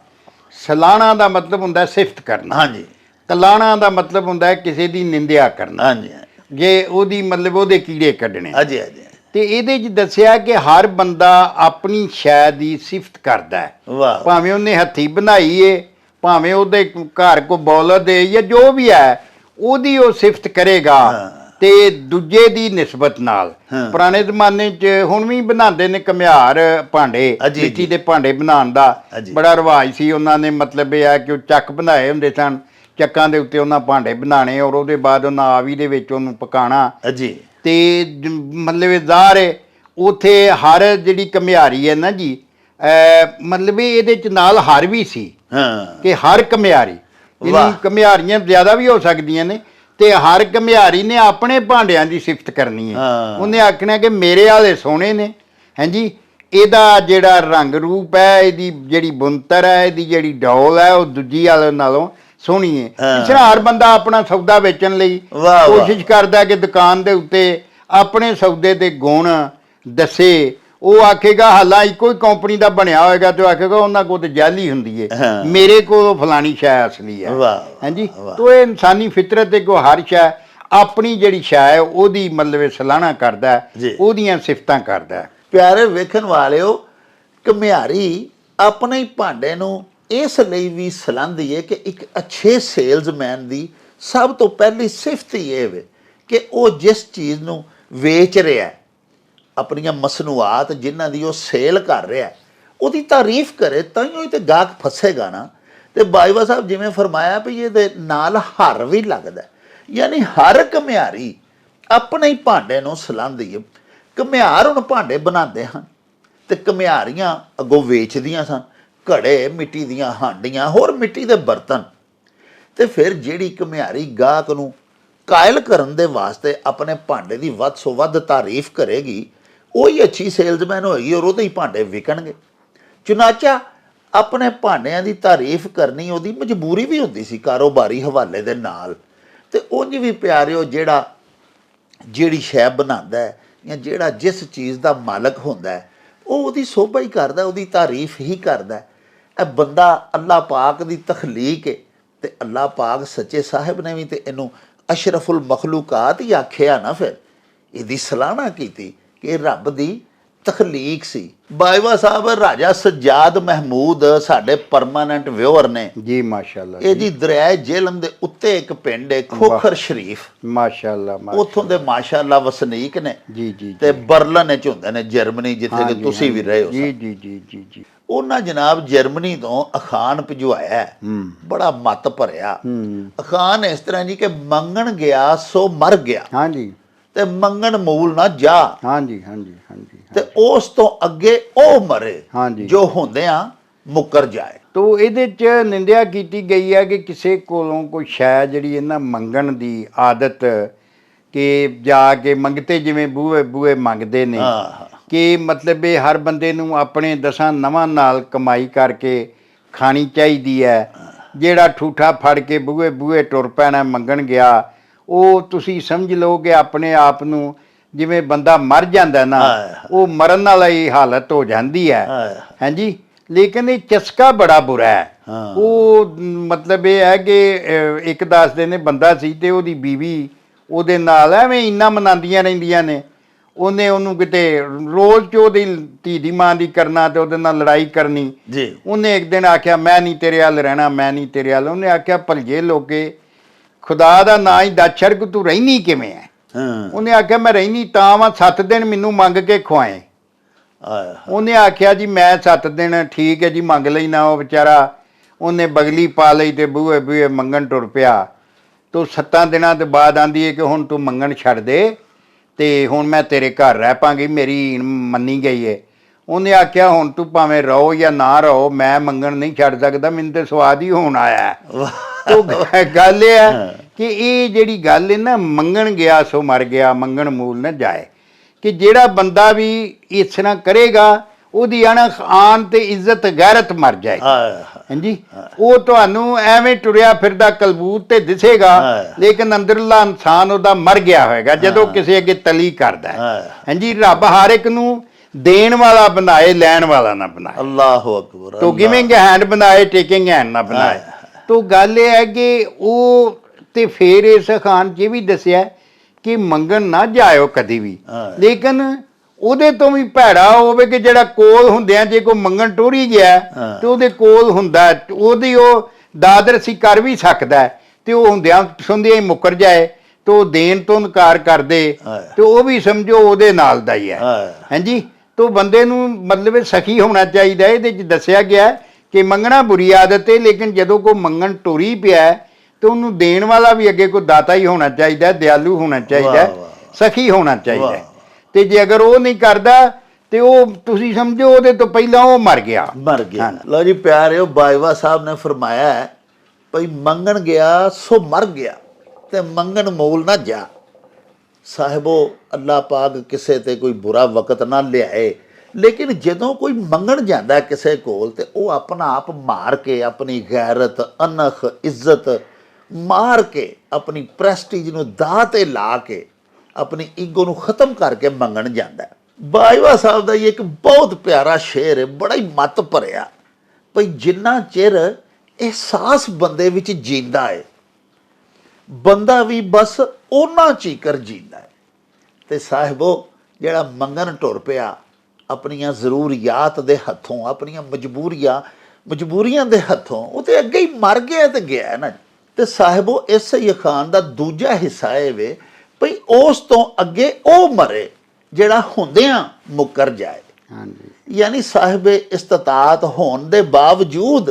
ਸਲਾਣਾ ਦਾ ਮਤਲਬ ਹੁੰਦਾ ਸਿਫਤ ਕਰਨਾ। ਹਾਂਜੀ। ਕਲਾਣਾ ਦਾ ਮਤਲਬ ਹੁੰਦਾ ਕਿਸੇ ਦੀ ਨਿੰਦਿਆ ਕਰਨਾ। ਹਾਂਜੀ। ਜੇ ਉਹਦੀ ਮਤਲਬ ਉਹਦੇ ਕੀੜੇ ਕੱਢਣੇ। ਹਾਂਜੀ ਹਾਂਜੀ। ਤੇ ਇਹਦੇ 'ਚ ਦੱਸਿਆ ਕਿ ਹਰ ਬੰਦਾ ਆਪਣੀ ਸ਼ੈ ਦੀ ਸਿਫਤ ਕਰਦਾ ਹੈ। ਵਾਹ। ਭਾਵੇਂ ਉਹਨੇ ਹੱਥੀਂ ਬਣਾਈ ਏ, ਭਾਵੇਂ ਉਹਦੇ ਘਰ ਕੋ ਬੌਲਦ ਏ ਜਾਂ ਜੋ ਵੀ ਹੈ, ਉਹਦੀ ਉਹ ਸਿਫਤ ਕਰੇਗਾ ਤੇ ਦੂਜੇ ਦੀ ਨਿਸਬਤ ਨਾਲ। ਪੁਰਾਣੇ ਜ਼ਮਾਨੇ 'ਚ ਹੁਣ ਵੀ ਬਣਾਉਂਦੇ ਨੇ ਘੁਮਿਆਰ ਭਾਂਡੇ, ਮਿੱਟੀ ਦੇ ਭਾਂਡੇ ਬਣਾਉਣ ਦਾ ਬੜਾ ਰਿਵਾਜ ਸੀ। ਉਹਨਾਂ ਨੇ ਮਤਲਬ ਇਹ ਹੈ ਕਿ ਉਹ ਚੱਕ ਬਣਾਏ ਹੁੰਦੇ ਸਨ, ਚੱਕਾਂ ਦੇ ਉੱਤੇ ਉਹਨਾਂ ਭਾਂਡੇ ਬਣਾਉਣੇ ਔਰ ਉਹਦੇ ਬਾਅਦ ਉਹਨਾਂ ਆਵੀ ਦੇ ਵਿੱਚ ਉਹਨੂੰ ਪਕਾਉਣਾ। ਤੇ ਮਤਲਬ ਇਹ ਜ਼ਾਹਰ ਹੈ ਉੱਥੇ ਹਰ ਜਿਹੜੀ ਘੁਮਿਆਰੀ ਹੈ ਨਾ ਜੀ, ਮਤਲਬ ਇਹਦੇ 'ਚ ਨਾਲ ਹਰ ਵੀ ਸੀ ਕਿ ਹਰ ਘੁਮਿਆਰੀ, ਘੁਮਿਆਰੀਆਂ ਜ਼ਿਆਦਾ ਵੀ ਹੋ ਸਕਦੀਆਂ ਨੇ, ਤੇ ਹਰ ਘੁਮਿਆਰੀ ਨੇ ਆਪਣੇ ਭਾਂਡਿਆਂ ਦੀ ਸਿਫਤ ਕਰਨੀ ਹੈ। ਉਹਨੇ ਆਖਣਾ ਕਿ ਮੇਰੇ ਵਾਲੇ ਸੋਹਣੇ ਨੇ, ਹਾਂਜੀ, ਇਹਦਾ ਜਿਹੜਾ ਰੰਗ ਰੂਪ ਹੈ, ਇਹਦੀ ਜਿਹੜੀ ਬੁਣਤਰ ਹੈ, ਇਹਦੀ ਜਿਹੜੀ ਡੌਲ ਹੈ, ਉਹ ਦੂਜੀ ਵਾਲੇ ਨਾਲੋਂ ਸੋਹਣੀ ਹੈ। ਇਸ ਤਰ੍ਹਾਂ ਹਰ ਬੰਦਾ ਆਪਣਾ ਸੌਦਾ ਵੇਚਣ ਲਈ ਕੋਸ਼ਿਸ਼ ਕਰਦਾ ਕਿ ਦੁਕਾਨ ਦੇ ਉੱਤੇ ਆਪਣੇ ਸੌਦੇ ਦੇ ਗੁਣ ਦੱਸੇ। ਉਹ ਆਖੇਗਾ ਹਾਲਾਂ ਇੱਕੋ ਹੀ ਕੰਪਨੀ ਦਾ ਬਣਿਆ ਹੋਏਗਾ ਤੇ ਆਖੇਗਾ ਉਹਨਾਂ ਕੋਲ ਤੇ ਜਾਲੀ ਹੁੰਦੀ ਹੈ, ਮੇਰੇ ਕੋਲ ਫਲਾਣੀ ਸ਼ੈ ਅਸਲੀ ਹੈ। ਹਾਂਜੀ, ਤੋ ਇਹ ਇਨਸਾਨੀ ਫਿਤਰਤ ਦੇ ਕੋ ਹਰ ਸ਼ੈ ਆਪਣੀ ਜਿਹੜੀ ਸ਼ੈ ਹੈ ਉਹਦੀ ਮਤਲਬ ਸਲਾਹਣਾ ਕਰਦਾ, ਉਹਦੀਆਂ ਸਿਫਤਾਂ ਕਰਦਾ। ਪਿਆਰੇ ਵੇਖਣ ਵਾਲਿਓ, ਘੁਮਿਆਰੀ ਆਪਣੇ ਹੀ ਭਾਂਡੇ ਨੂੰ ਇਸ ਲਈ ਵੀ ਸਲਾਹੁੰਦੀ ਹੈ ਕਿ ਇੱਕ ਅੱਛੇ ਸੇਲਜ਼ਮੈਨ ਦੀ ਸਭ ਤੋਂ ਪਹਿਲੀ ਸਿਫਤ ਹੀ ਇਹ ਵੇ ਕਿ ਉਹ ਜਿਸ ਚੀਜ਼ ਨੂੰ ਵੇਚ ਰਿਹਾ, ਆਪਣੀਆਂ ਮਸਨੂਆਤ ਜਿਨ੍ਹਾਂ ਦੀ ਉਹ ਸੇਲ ਕਰ ਰਿਹਾ, ਉਹਦੀ ਤਾਰੀਫ ਕਰੇ, ਤਾਂ ਹੀ ਉਹ ਤੇ ਗਾਹਕ ਫਸੇਗਾ ਨਾ। ਤੇ ਬਾਜਵਾ ਸਾਹਿਬ ਜਿਵੇਂ ਫਰਮਾਇਆ ਵੀ ਇਹਦੇ ਨਾਲ ਹਰ ਵੀ ਲੱਗਦਾ, ਯਾਨੀ ਹਰ ਘੁਮਿਆਰੀ ਆਪਣੇ ਹੀ ਭਾਂਡੇ ਨੂੰ ਸਲਾਹੁੰਦੀ ਹੈ। ਘੁਮਿਆਰ ਹੁਣ ਭਾਂਡੇ ਬਣਾਉਂਦੇ ਹਨ ਤੇ ਘੁਮਿਆਰੀਆਂ ਅੱਗੋਂ ਵੇਚਦੀਆਂ ਸਨ ਘੜੇ, ਮਿੱਟੀ ਦੀਆਂ ਹਾਂਡੀਆਂ, ਹੋਰ ਮਿੱਟੀ ਦੇ ਬਰਤਨ। ਤੇ ਫਿਰ ਜਿਹੜੀ ਘੁਮਿਆਰੀ ਗਾਹਕ ਨੂੰ ਕਾਇਲ ਕਰਨ ਦੇ ਵਾਸਤੇ ਆਪਣੇ ਭਾਂਡੇ ਦੀ ਵੱਧ ਤੋਂ ਵੱਧ ਤਾਰੀਫ ਕਰੇਗੀ, ਉਹੀ ਅੱਛੀ ਸੇਲਜ਼ਮੈਨ ਹੋਏਗੀ ਔਰ ਉਹਦੇ ਹੀ ਭਾਂਡੇ ਵਿਕਣਗੇ। ਚੁਨਾਚਾ ਆਪਣੇ ਭਾਂਡਿਆਂ ਦੀ ਤਾਰੀਫ ਕਰਨੀ ਉਹਦੀ ਮਜਬੂਰੀ ਵੀ ਹੁੰਦੀ ਸੀ ਕਾਰੋਬਾਰੀ ਹਵਾਲੇ ਦੇ ਨਾਲ। ਤੇ ਉਂਝ ਵੀ ਪਿਆਰਿਓ, ਜਿਹੜੀ ਸ਼ੈ ਬਣਾਉਂਦਾ ਹੈ ਜਾਂ ਜਿਹੜਾ ਜਿਸ ਚੀਜ਼ ਦਾ ਮਾਲਕ ਹੁੰਦਾ ਹੈ, ਉਹ ਉਹਦੀ ਸੋਭਾ ਹੀ ਕਰਦਾ, ਉਹਦੀ ਤਾਰੀਫ ਹੀ ਕਰਦਾ। ਇਹ ਬੰਦਾ ਅੱਲਾਹ ਪਾਕ ਦੀ ਤਖਲੀਕ ਹੈ ਤੇ ਅੱਲਾਹ ਪਾਕ ਸੱਚੇ ਸਾਹਿਬ ਨੇ ਵੀ ਤੇ ਇਹਨੂੰ ਅਸ਼ਰਫੁਲ ਮਖਲੂਕਾਤ ਹੀ ਆਖਿਆ ਨਾ, ਫਿਰ ਇਹਦੀ ਸਲਾਹਣਾ ਕੀਤੀ ਕਿ ਇਹ ਰੱਬ ਦੀ ਤਖਲੀਕ ਸੀ। ਬਾਜਵਾ ਸਾਹਿਬ, ਰਾਜਾ ਸੱਜਾਦ ਮਹਿਮੂਦ ਸਾਡੇ ਪਰਮਾਨੈਂਟ ਵਿਊਅਰ ਨੇ ਜੀ, ਮਾਸ਼ਾਅੱਲਾ। ਇਹ ਜੀ ਦਰਿਆਏ ਜੇਹਲਮ ਦੇ ਉੱਤੇ ਇੱਕ ਪਿੰਡ ਹੈ ਖੋਖਰ ਸ਼ਰੀਫ, ਮਾਸ਼ਾਅੱਲਾ, ਉੱਥੋਂ ਦੇ ਮਾਸ਼ਾਅੱਲਾ ਵਸਨੀਕ ਨੇ ਜੀ ਜੀ, ਤੇ ਬਰਲਨ ਵਿੱਚ ਹੁੰਦੇ ਨੇ, ਜਰਮਨੀ, ਜਿੱਥੇ ਕਿ ਤੁਸੀਂ ਵੀ ਰਹੇ ਹੋ। ਜੀ ਜੀ ਜੀ ਜੀ ਜੀ। ਉਹਨਾਂ ਜਨਾਬ ਜਰਮਨੀ ਤੋਂ ਅਖਾਣ ਭਿਜਵਾਇਆ ਹੈ। ਬੜਾ ਮੱਤ ਭਰਿਆ ਅਖਾਣ ਇਸ ਤਰ੍ਹਾਂ ਜੀ ਕਿ ਮੰਗਣ ਗਿਆ ਸੋ ਮਰ ਗਿਆ, ਹਾਂਜੀ ਤੇ ਮੰਗਣ ਮੂਲ ਨਾ ਜਾ, ਹਾਂਜੀ ਹਾਂਜੀ ਹਾਂਜੀ ਤੇ ਉਸ ਤੋਂ ਅੱਗੇ ਉਹ ਮਰੇ ਹਾਂਜੀ। ਜੋ ਹੁੰਦਿਆਂ ਮੁੱਕਰ ਜਾਏ। ਤੋ ਇਹਦੇ ਚ ਨਿੰਦਿਆ ਕੀਤੀ ਗਈ ਹੈ ਕਿ ਕਿਸੇ ਕੋਲੋਂ ਕੋਈ ਸ਼ੈ ਜਿਹੜੀ ਇਹਨਾਂ ਮੰਗਣ ਦੀ ਆਦਤ, ਕਿ ਜਾ ਕੇ ਮੰਗਤੇ ਜਿਵੇਂ ਬੂਹੇ ਬੂਹੇ ਮੰਗਦੇ ਨੇ, ਕਿ ਮਤਲਬ ਇਹ ਹਰ ਬੰਦੇ ਨੂੰ ਆਪਣੇ ਦਸਾਂ ਨਵਾਂ ਨਾਲ ਕਮਾਈ ਕਰਕੇ ਖਾਣੀ ਚਾਹੀਦੀ ਹੈ। ਜਿਹੜਾ ਠੂਠਾ ਫੜ ਕੇ ਬੂਹੇ ਬੂਹੇ ਟੁਰ ਪੈਣਾ ਮੰਗਣ ਗਿਆ, ਉਹ ਤੁਸੀਂ ਸਮਝ ਲਓ ਕਿ ਆਪਣੇ ਆਪ ਨੂੰ ਜਿਵੇਂ ਬੰਦਾ ਮਰ ਜਾਂਦਾ ਨਾ, ਉਹ ਮਰਨ ਵਾਲੀ ਹਾਲਤ ਹੋ ਜਾਂਦੀ ਹੈ। ਹਾਂਜੀ, ਲੇਕਿਨ ਇਹ ਚਸਕਾ ਬੜਾ ਬੁਰਾ ਹੈ। ਉਹ ਮਤਲਬ ਇਹ ਹੈ ਕਿ ਇੱਕ ਦੱਸਦੇ ਨੇ ਬੰਦਾ ਸੀ ਤੇ ਉਹਦੀ ਬੀਵੀ ਉਹਦੇ ਨਾਲ ਐਵੇਂ ਇੰਨਾ ਮਨਾਉਂਦੀਆਂ ਰਹਿੰਦੀਆਂ ਨੇ, ਉਹਨੇ ਉਹਨੂੰ ਕਿਤੇ ਰੋਜ਼ 'ਚ ਉਹਦੀ ਧੀ ਦੀ ਮਾਂ ਦੀ ਕਰਨਾ ਤੇ ਉਹਦੇ ਨਾਲ ਲੜਾਈ ਕਰਨੀ ਜੀ। ਉਹਨੇ ਇੱਕ ਦਿਨ ਆਖਿਆ ਮੈਂ ਨਹੀਂ ਤੇਰੇ ਵੱਲ ਰਹਿਣਾ, ਮੈਂ ਨਹੀਂ ਤੇਰੇ ਵੱਲ। ਉਹਨੇ ਆਖਿਆ ਭਲਜੇ ਲੋਕੇ, ਖੁਦਾ ਦਾ ਨਾਂ ਹੀ ਦੱਸ ਕਿ ਤੂੰ ਰਹਿਨੀ ਕਿਵੇਂ ਹੈ? ਉਹਨੇ ਆਖਿਆ ਮੈਂ ਰਹਿਨੀ ਤਾਂ ਵਾ 7 ਦਿਨ ਮੈਨੂੰ ਮੰਗ ਕੇ ਖਵਾਏ। ਉਹਨੇ ਆਖਿਆ ਜੀ ਮੈਂ 7 ਦਿਨ ਠੀਕ ਹੈ ਜੀ ਮੰਗ ਲਈ ਨਾ। ਉਹ ਵਿਚਾਰਾ ਉਹਨੇ ਬਗਲੀ ਪਾ ਲਈ ਤੇ ਬੂਹੇ ਬੂਹੇ ਮੰਗਣ ਟੁਰ ਪਿਆ। ਤੋ 7 ਦਿਨਾਂ ਤੋਂ ਬਾਅਦ ਆਂਦੀ ਹੈ ਕਿ ਹੁਣ ਤੂੰ ਮੰਗਣ ਛੱਡ ਦੇ ਤੇ ਹੁਣ ਮੈਂ ਤੇਰੇ ਘਰ ਰਹਿ ਪਾਂਗੀ, ਮੇਰੀ ਮੰਨੀ ਗਈ ਹੈ। ਉਹਨੇ ਆਖਿਆ ਹੁਣ ਤੂੰ ਭਾਵੇਂ ਰਹੋ ਜਾਂ ਨਾ ਰਹੋ, ਮੈਂ ਮੰਗਣ ਨਹੀਂ ਛੱਡ ਸਕਦਾ, ਮੈਨੂੰ ਤੇ ਸਵਾਦ ਹੀ ਹੋਣ ਆਇਆ। ਤੋ ਗੱਲ ਇਹ ਹੈ ਕਿ ਇਹ ਜਿਹੜੀ ਗੱਲ ਹੈ ਨਾ, ਮੰਗਣ ਗਿਆ ਸੋ ਮਰ ਗਿਆ, ਮੰਗਣ ਮੂਲ ਨਾ ਜਾਏ, ਕਿ ਜਿਹੜਾ ਬੰਦਾ ਵੀ ਇਸ ਤਰ੍ਹਾਂ ਕਰੇਗਾ ਉਹਦੀ ਅਣਖ ਆਨ ਤੇ ਇੱਜ਼ਤ ਗੈਰਤ ਮਰ ਜਾਏ। ਹਾਂਜੀ, ਉਹ ਤੁਹਾਨੂੰ ਐਵੇਂ ਟੁਰਿਆ ਫਿਰਦਾ ਕਲਬੂਤ ਤੇ ਦਿਸੇਗਾ, ਲੇਕਿਨ ਅੰਦਰਲਾ ਇਨਸਾਨ ਉਹਦਾ ਮਰ ਗਿਆ ਹੋਏਗਾ ਜਦੋਂ ਕਿਸੇ ਅੱਗੇ ਤਲੀ ਕਰਦਾ। ਹਾਂਜੀ, ਰੱਬ ਹਰ ਇੱਕ ਨੂੰ ਦੇਣ ਵਾਲਾ ਬਣਾਏ, ਲੈਣ ਵਾਲਾ ਨਾ ਬਣਾਏ। ਅੱਲਾਹੁ ਅਕਬਰ। ਤੋ ਗਿਵਿੰਗ ਹੈਂਡ ਬਣਾਏ, ਟੇਕਿੰਗ ਹੈਂਡ ਨਾ ਬਣਾਏ। ਤੋ ਗੱਲ ਇਹ ਹੈ ਕਿ ਉਹ ਤੇ ਫਿਰ ਇਸ ਅਖਾਣ 'ਚ ਵੀ ਦੱਸਿਆ ਕਿ ਮੰਗਣ ਨਾ ਜਾਇਓ ਕਦੀ ਵੀ, ਲੇਕਿਨ ਉਹਦੇ ਤੋਂ ਵੀ ਭੈੜਾ ਹੋਵੇ ਕਿ ਜਿਹੜਾ ਕੋਲ ਹੁੰਦਿਆਂ ਜੇ ਕੋਈ ਮੰਗਣ ਟੋਰੀ ਗਿਆ ਤੇ ਉਹਦੇ ਕੋਲ ਹੁੰਦਾ, ਉਹਦੀ ਉਹ ਦਾਦਰਸੀ ਕਰ ਵੀ ਸਕਦਾ ਤੇ ਉਹ ਹੁੰਦਿਆਂ ਸੁਣਦਿਆਂ ਹੀ ਮੁੱਕਰ ਜਾਏ ਤੇ ਉਹ ਦੇਣ ਤੋਂ ਇਨਕਾਰ ਕਰਦੇ ਤੇ ਉਹ ਵੀ ਸਮਝੋ ਉਹਦੇ ਨਾਲ ਦਾ ਹੀ ਹੈ। ਹਾਂਜੀ, ਤੋ ਬੰਦੇ ਨੂੰ ਮਤਲਬ ਸਖੀ ਹੋਣਾ ਚਾਹੀਦਾ। ਇਹਦੇ 'ਚ ਦੱਸਿਆ ਗਿਆ ਕਿ ਮੰਗਣਾ ਬੁਰੀ ਆਦਤ ਹੈ, ਲੇਕਿਨ ਜਦੋਂ ਕੋਈ ਮੰਗਣ ਟੁਰੀ ਪਿਆ ਤੇ ਉਹਨੂੰ ਦੇਣ ਵਾਲਾ ਵੀ ਅੱਗੇ ਕੋਈ ਦਾਤਾ ਹੀ ਹੋਣਾ ਚਾਹੀਦਾ, ਦਿਆਲੂ ਹੋਣਾ ਚਾਹੀਦਾ, ਸਖੀ ਹੋਣਾ ਚਾਹੀਦਾ। ਤੇ ਜੇ ਅਗਰ ਉਹ ਨਹੀਂ ਕਰਦਾ ਤੇ ਉਹ ਤੁਸੀਂ ਸਮਝੋ ਉਹਦੇ ਤੋਂ ਪਹਿਲਾਂ ਉਹ ਮਰ ਗਿਆ। ਲਓ ਜੀ ਪਿਆਰਿਓ, ਬਾਜਵਾ ਸਾਹਿਬ ਨੇ ਫਰਮਾਇਆ ਹੈ ਭਈ ਮੰਗਣ ਗਿਆ ਸੋ ਮਰ ਗਿਆ ਤੇ ਮੰਗਣ ਮੂਲ ਨਾ ਜਾ। ਸਾਹਿਬੋ, ਅੱਲਾਹ ਪਾਕ ਕਿਸੇ ਤੇ ਕੋਈ ਬੁਰਾ ਵਕਤ ਨਾ ਲਿਆਏ, ਲੇਕਿਨ ਜਦੋਂ ਕੋਈ ਮੰਗਣ ਜਾਂਦਾ ਕਿਸੇ ਕੋਲ ਤੇ ਉਹ ਆਪਣਾ ਆਪ ਮਾਰ ਕੇ, ਆਪਣੀ ਗੈਰਤ, ਅਨਖ, ਇੱਜ਼ਤ ਮਾਰ ਕੇ, ਆਪਣੀ ਪ੍ਰੈਸਟੀਜ ਨੂੰ ਦਾਅ ਤੇ ਲਾ ਕੇ, ਆਪਣੀ ਈਗੋ ਨੂੰ ਖਤਮ ਕਰਕੇ ਮੰਗਣ ਜਾਂਦਾ। ਬਾਜਵਾ ਸਾਹਿਬ ਦਾ ਇਹ ਇੱਕ ਬਹੁਤ ਪਿਆਰਾ ਸ਼ੇਰ ਹੈ, ਬੜਾ ਹੀ ਮੱਤ ਭਰਿਆ। ਭਈ ਜਿੰਨਾ ਚਿਰ ਅਹਿਸਾਸ ਬੰਦੇ ਵਿੱਚ ਜੀਂਦਾ ਹੈ, ਬੰਦਾ ਵੀ ਬਸ ਉਹਨਾਂ ਚੀਕਰ ਜੀਂਦਾ ਹੈ। ਤੇ ਸਾਹਿਬੋ, ਜਿਹੜਾ ਮੰਗਣ ਟੁਰ ਪਿਆ ਆਪਣੀਆਂ ਜ਼ਰੂਰੀਆਤ ਦੇ ਹੱਥੋਂ, ਆਪਣੀਆਂ ਮਜਬੂਰੀਆਂ ਦੇ ਹੱਥੋਂ, ਉਹ ਤੇ ਅੱਗੇ ਹੀ ਮਰ ਗਿਆ ਤੇ ਗਿਆ ਨਾ। ਤੇ ਸਾਹਿਬੋ, ਇਸ ਅਖਾਣ ਦਾ ਦੂਜਾ ਹਿੱਸਾ ਇਹ ਵੇ ਭਈ ਉਸ ਤੋਂ ਅੱਗੇ ਉਹ ਮਰੇ ਜਿਹੜਾ ਹੁੰਦਿਆਂ ਮੁੱਕਰ ਜਾਏ। ਯਾਨੀ ਸਾਹਿਬ ਇਸਤਤਾਤ ਹੋਣ ਦੇ ਬਾਵਜੂਦ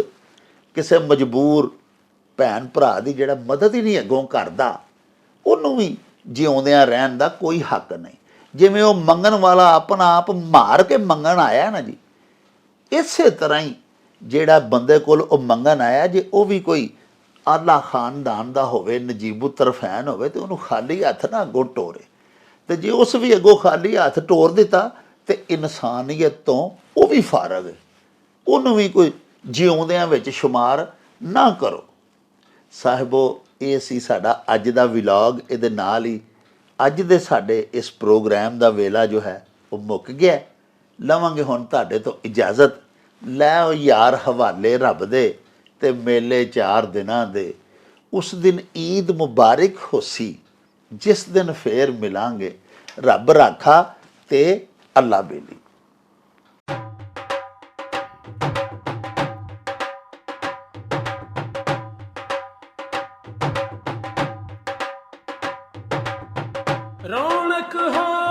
ਕਿਸੇ ਮਜਬੂਰ ਭੈਣ ਭਰਾ ਦੀ ਜਿਹੜਾ ਮਦਦ ਹੀ ਨਹੀਂ ਅੱਗੋਂ ਕਰਦਾ, ਉਹਨੂੰ ਵੀ ਜਿਉਂਦਿਆਂ ਰਹਿਣ ਦਾ ਕੋਈ ਹੱਕ ਨਹੀਂ। ਜਿਵੇਂ ਉਹ ਮੰਗਣ ਵਾਲਾ ਆਪਣਾ ਆਪ ਮਾਰ ਕੇ ਮੰਗਣ ਆਇਆ ਨਾ ਜੀ, ਇਸੇ ਤਰ੍ਹਾਂ ਹੀ ਜਿਹੜਾ ਬੰਦੇ ਕੋਲ ਉਹ ਮੰਗਣ ਆਇਆ, ਜੇ ਉਹ ਵੀ ਕੋਈ ਆਲਾ ਖਾਨਦਾਨ ਦਾ ਹੋਵੇ, ਨਜੀਬੂ ਤਰਫੈਨ ਹੋਵੇ, ਤੇ ਉਹਨੂੰ ਖਾਲੀ ਹੱਥ ਨਾ ਅੱਗੋਂ ਟੋਰੇ। ਤੇ ਜੇ ਉਸ ਵੀ ਅੱਗੋਂ ਖਾਲੀ ਹੱਥ ਟੋਰ ਦਿੱਤਾ ਤੇ ਇਨਸਾਨੀਅਤ ਤੋਂ ਉਹ ਵੀ ਫਾਰਗ ਹੈ, ਉਹਨੂੰ ਵੀ ਕੋਈ ਜਿਉਂਦਿਆਂ ਵਿੱਚ ਸ਼ੁਮਾਰ ਨਾ ਕਰੋ। ਸਾਹਿਬੋ, ਇਹ ਸੀ ਸਾਡਾ ਅੱਜ ਦਾ ਵਲੌਗ। ਇਹਦੇ ਨਾਲ ਹੀ ਅੱਜ ਦੇ ਸਾਡੇ ਇਸ ਪ੍ਰੋਗਰਾਮ ਦਾ ਵੇਲਾ ਜੋ ਹੈ ਉਹ ਮੁੱਕ ਗਿਆ। ਲਵਾਂਗੇ ਹੁਣ ਤੁਹਾਡੇ ਤੋਂ ਇਜਾਜ਼ਤ। ਲੈ ਉਹ ਯਾਰ ਹਵਾਲੇ ਰੱਬ ਦੇ ਤੇ ਮੇਲੇ 4 ਦਿਨਾਂ ਦੇ, ਉਸ ਦਿਨ ਈਦ ਮੁਬਾਰਕ ਹੋਸੀ, ਜਿਸ ਦਿਨ ਫੇਰ ਮਿਲਾਂਗੇ। ਰੱਬ ਰਾਖਾ ਤੇ ਅੱਲਾ ਬੇਲੀ। ਰੌਣਕ ਹੋ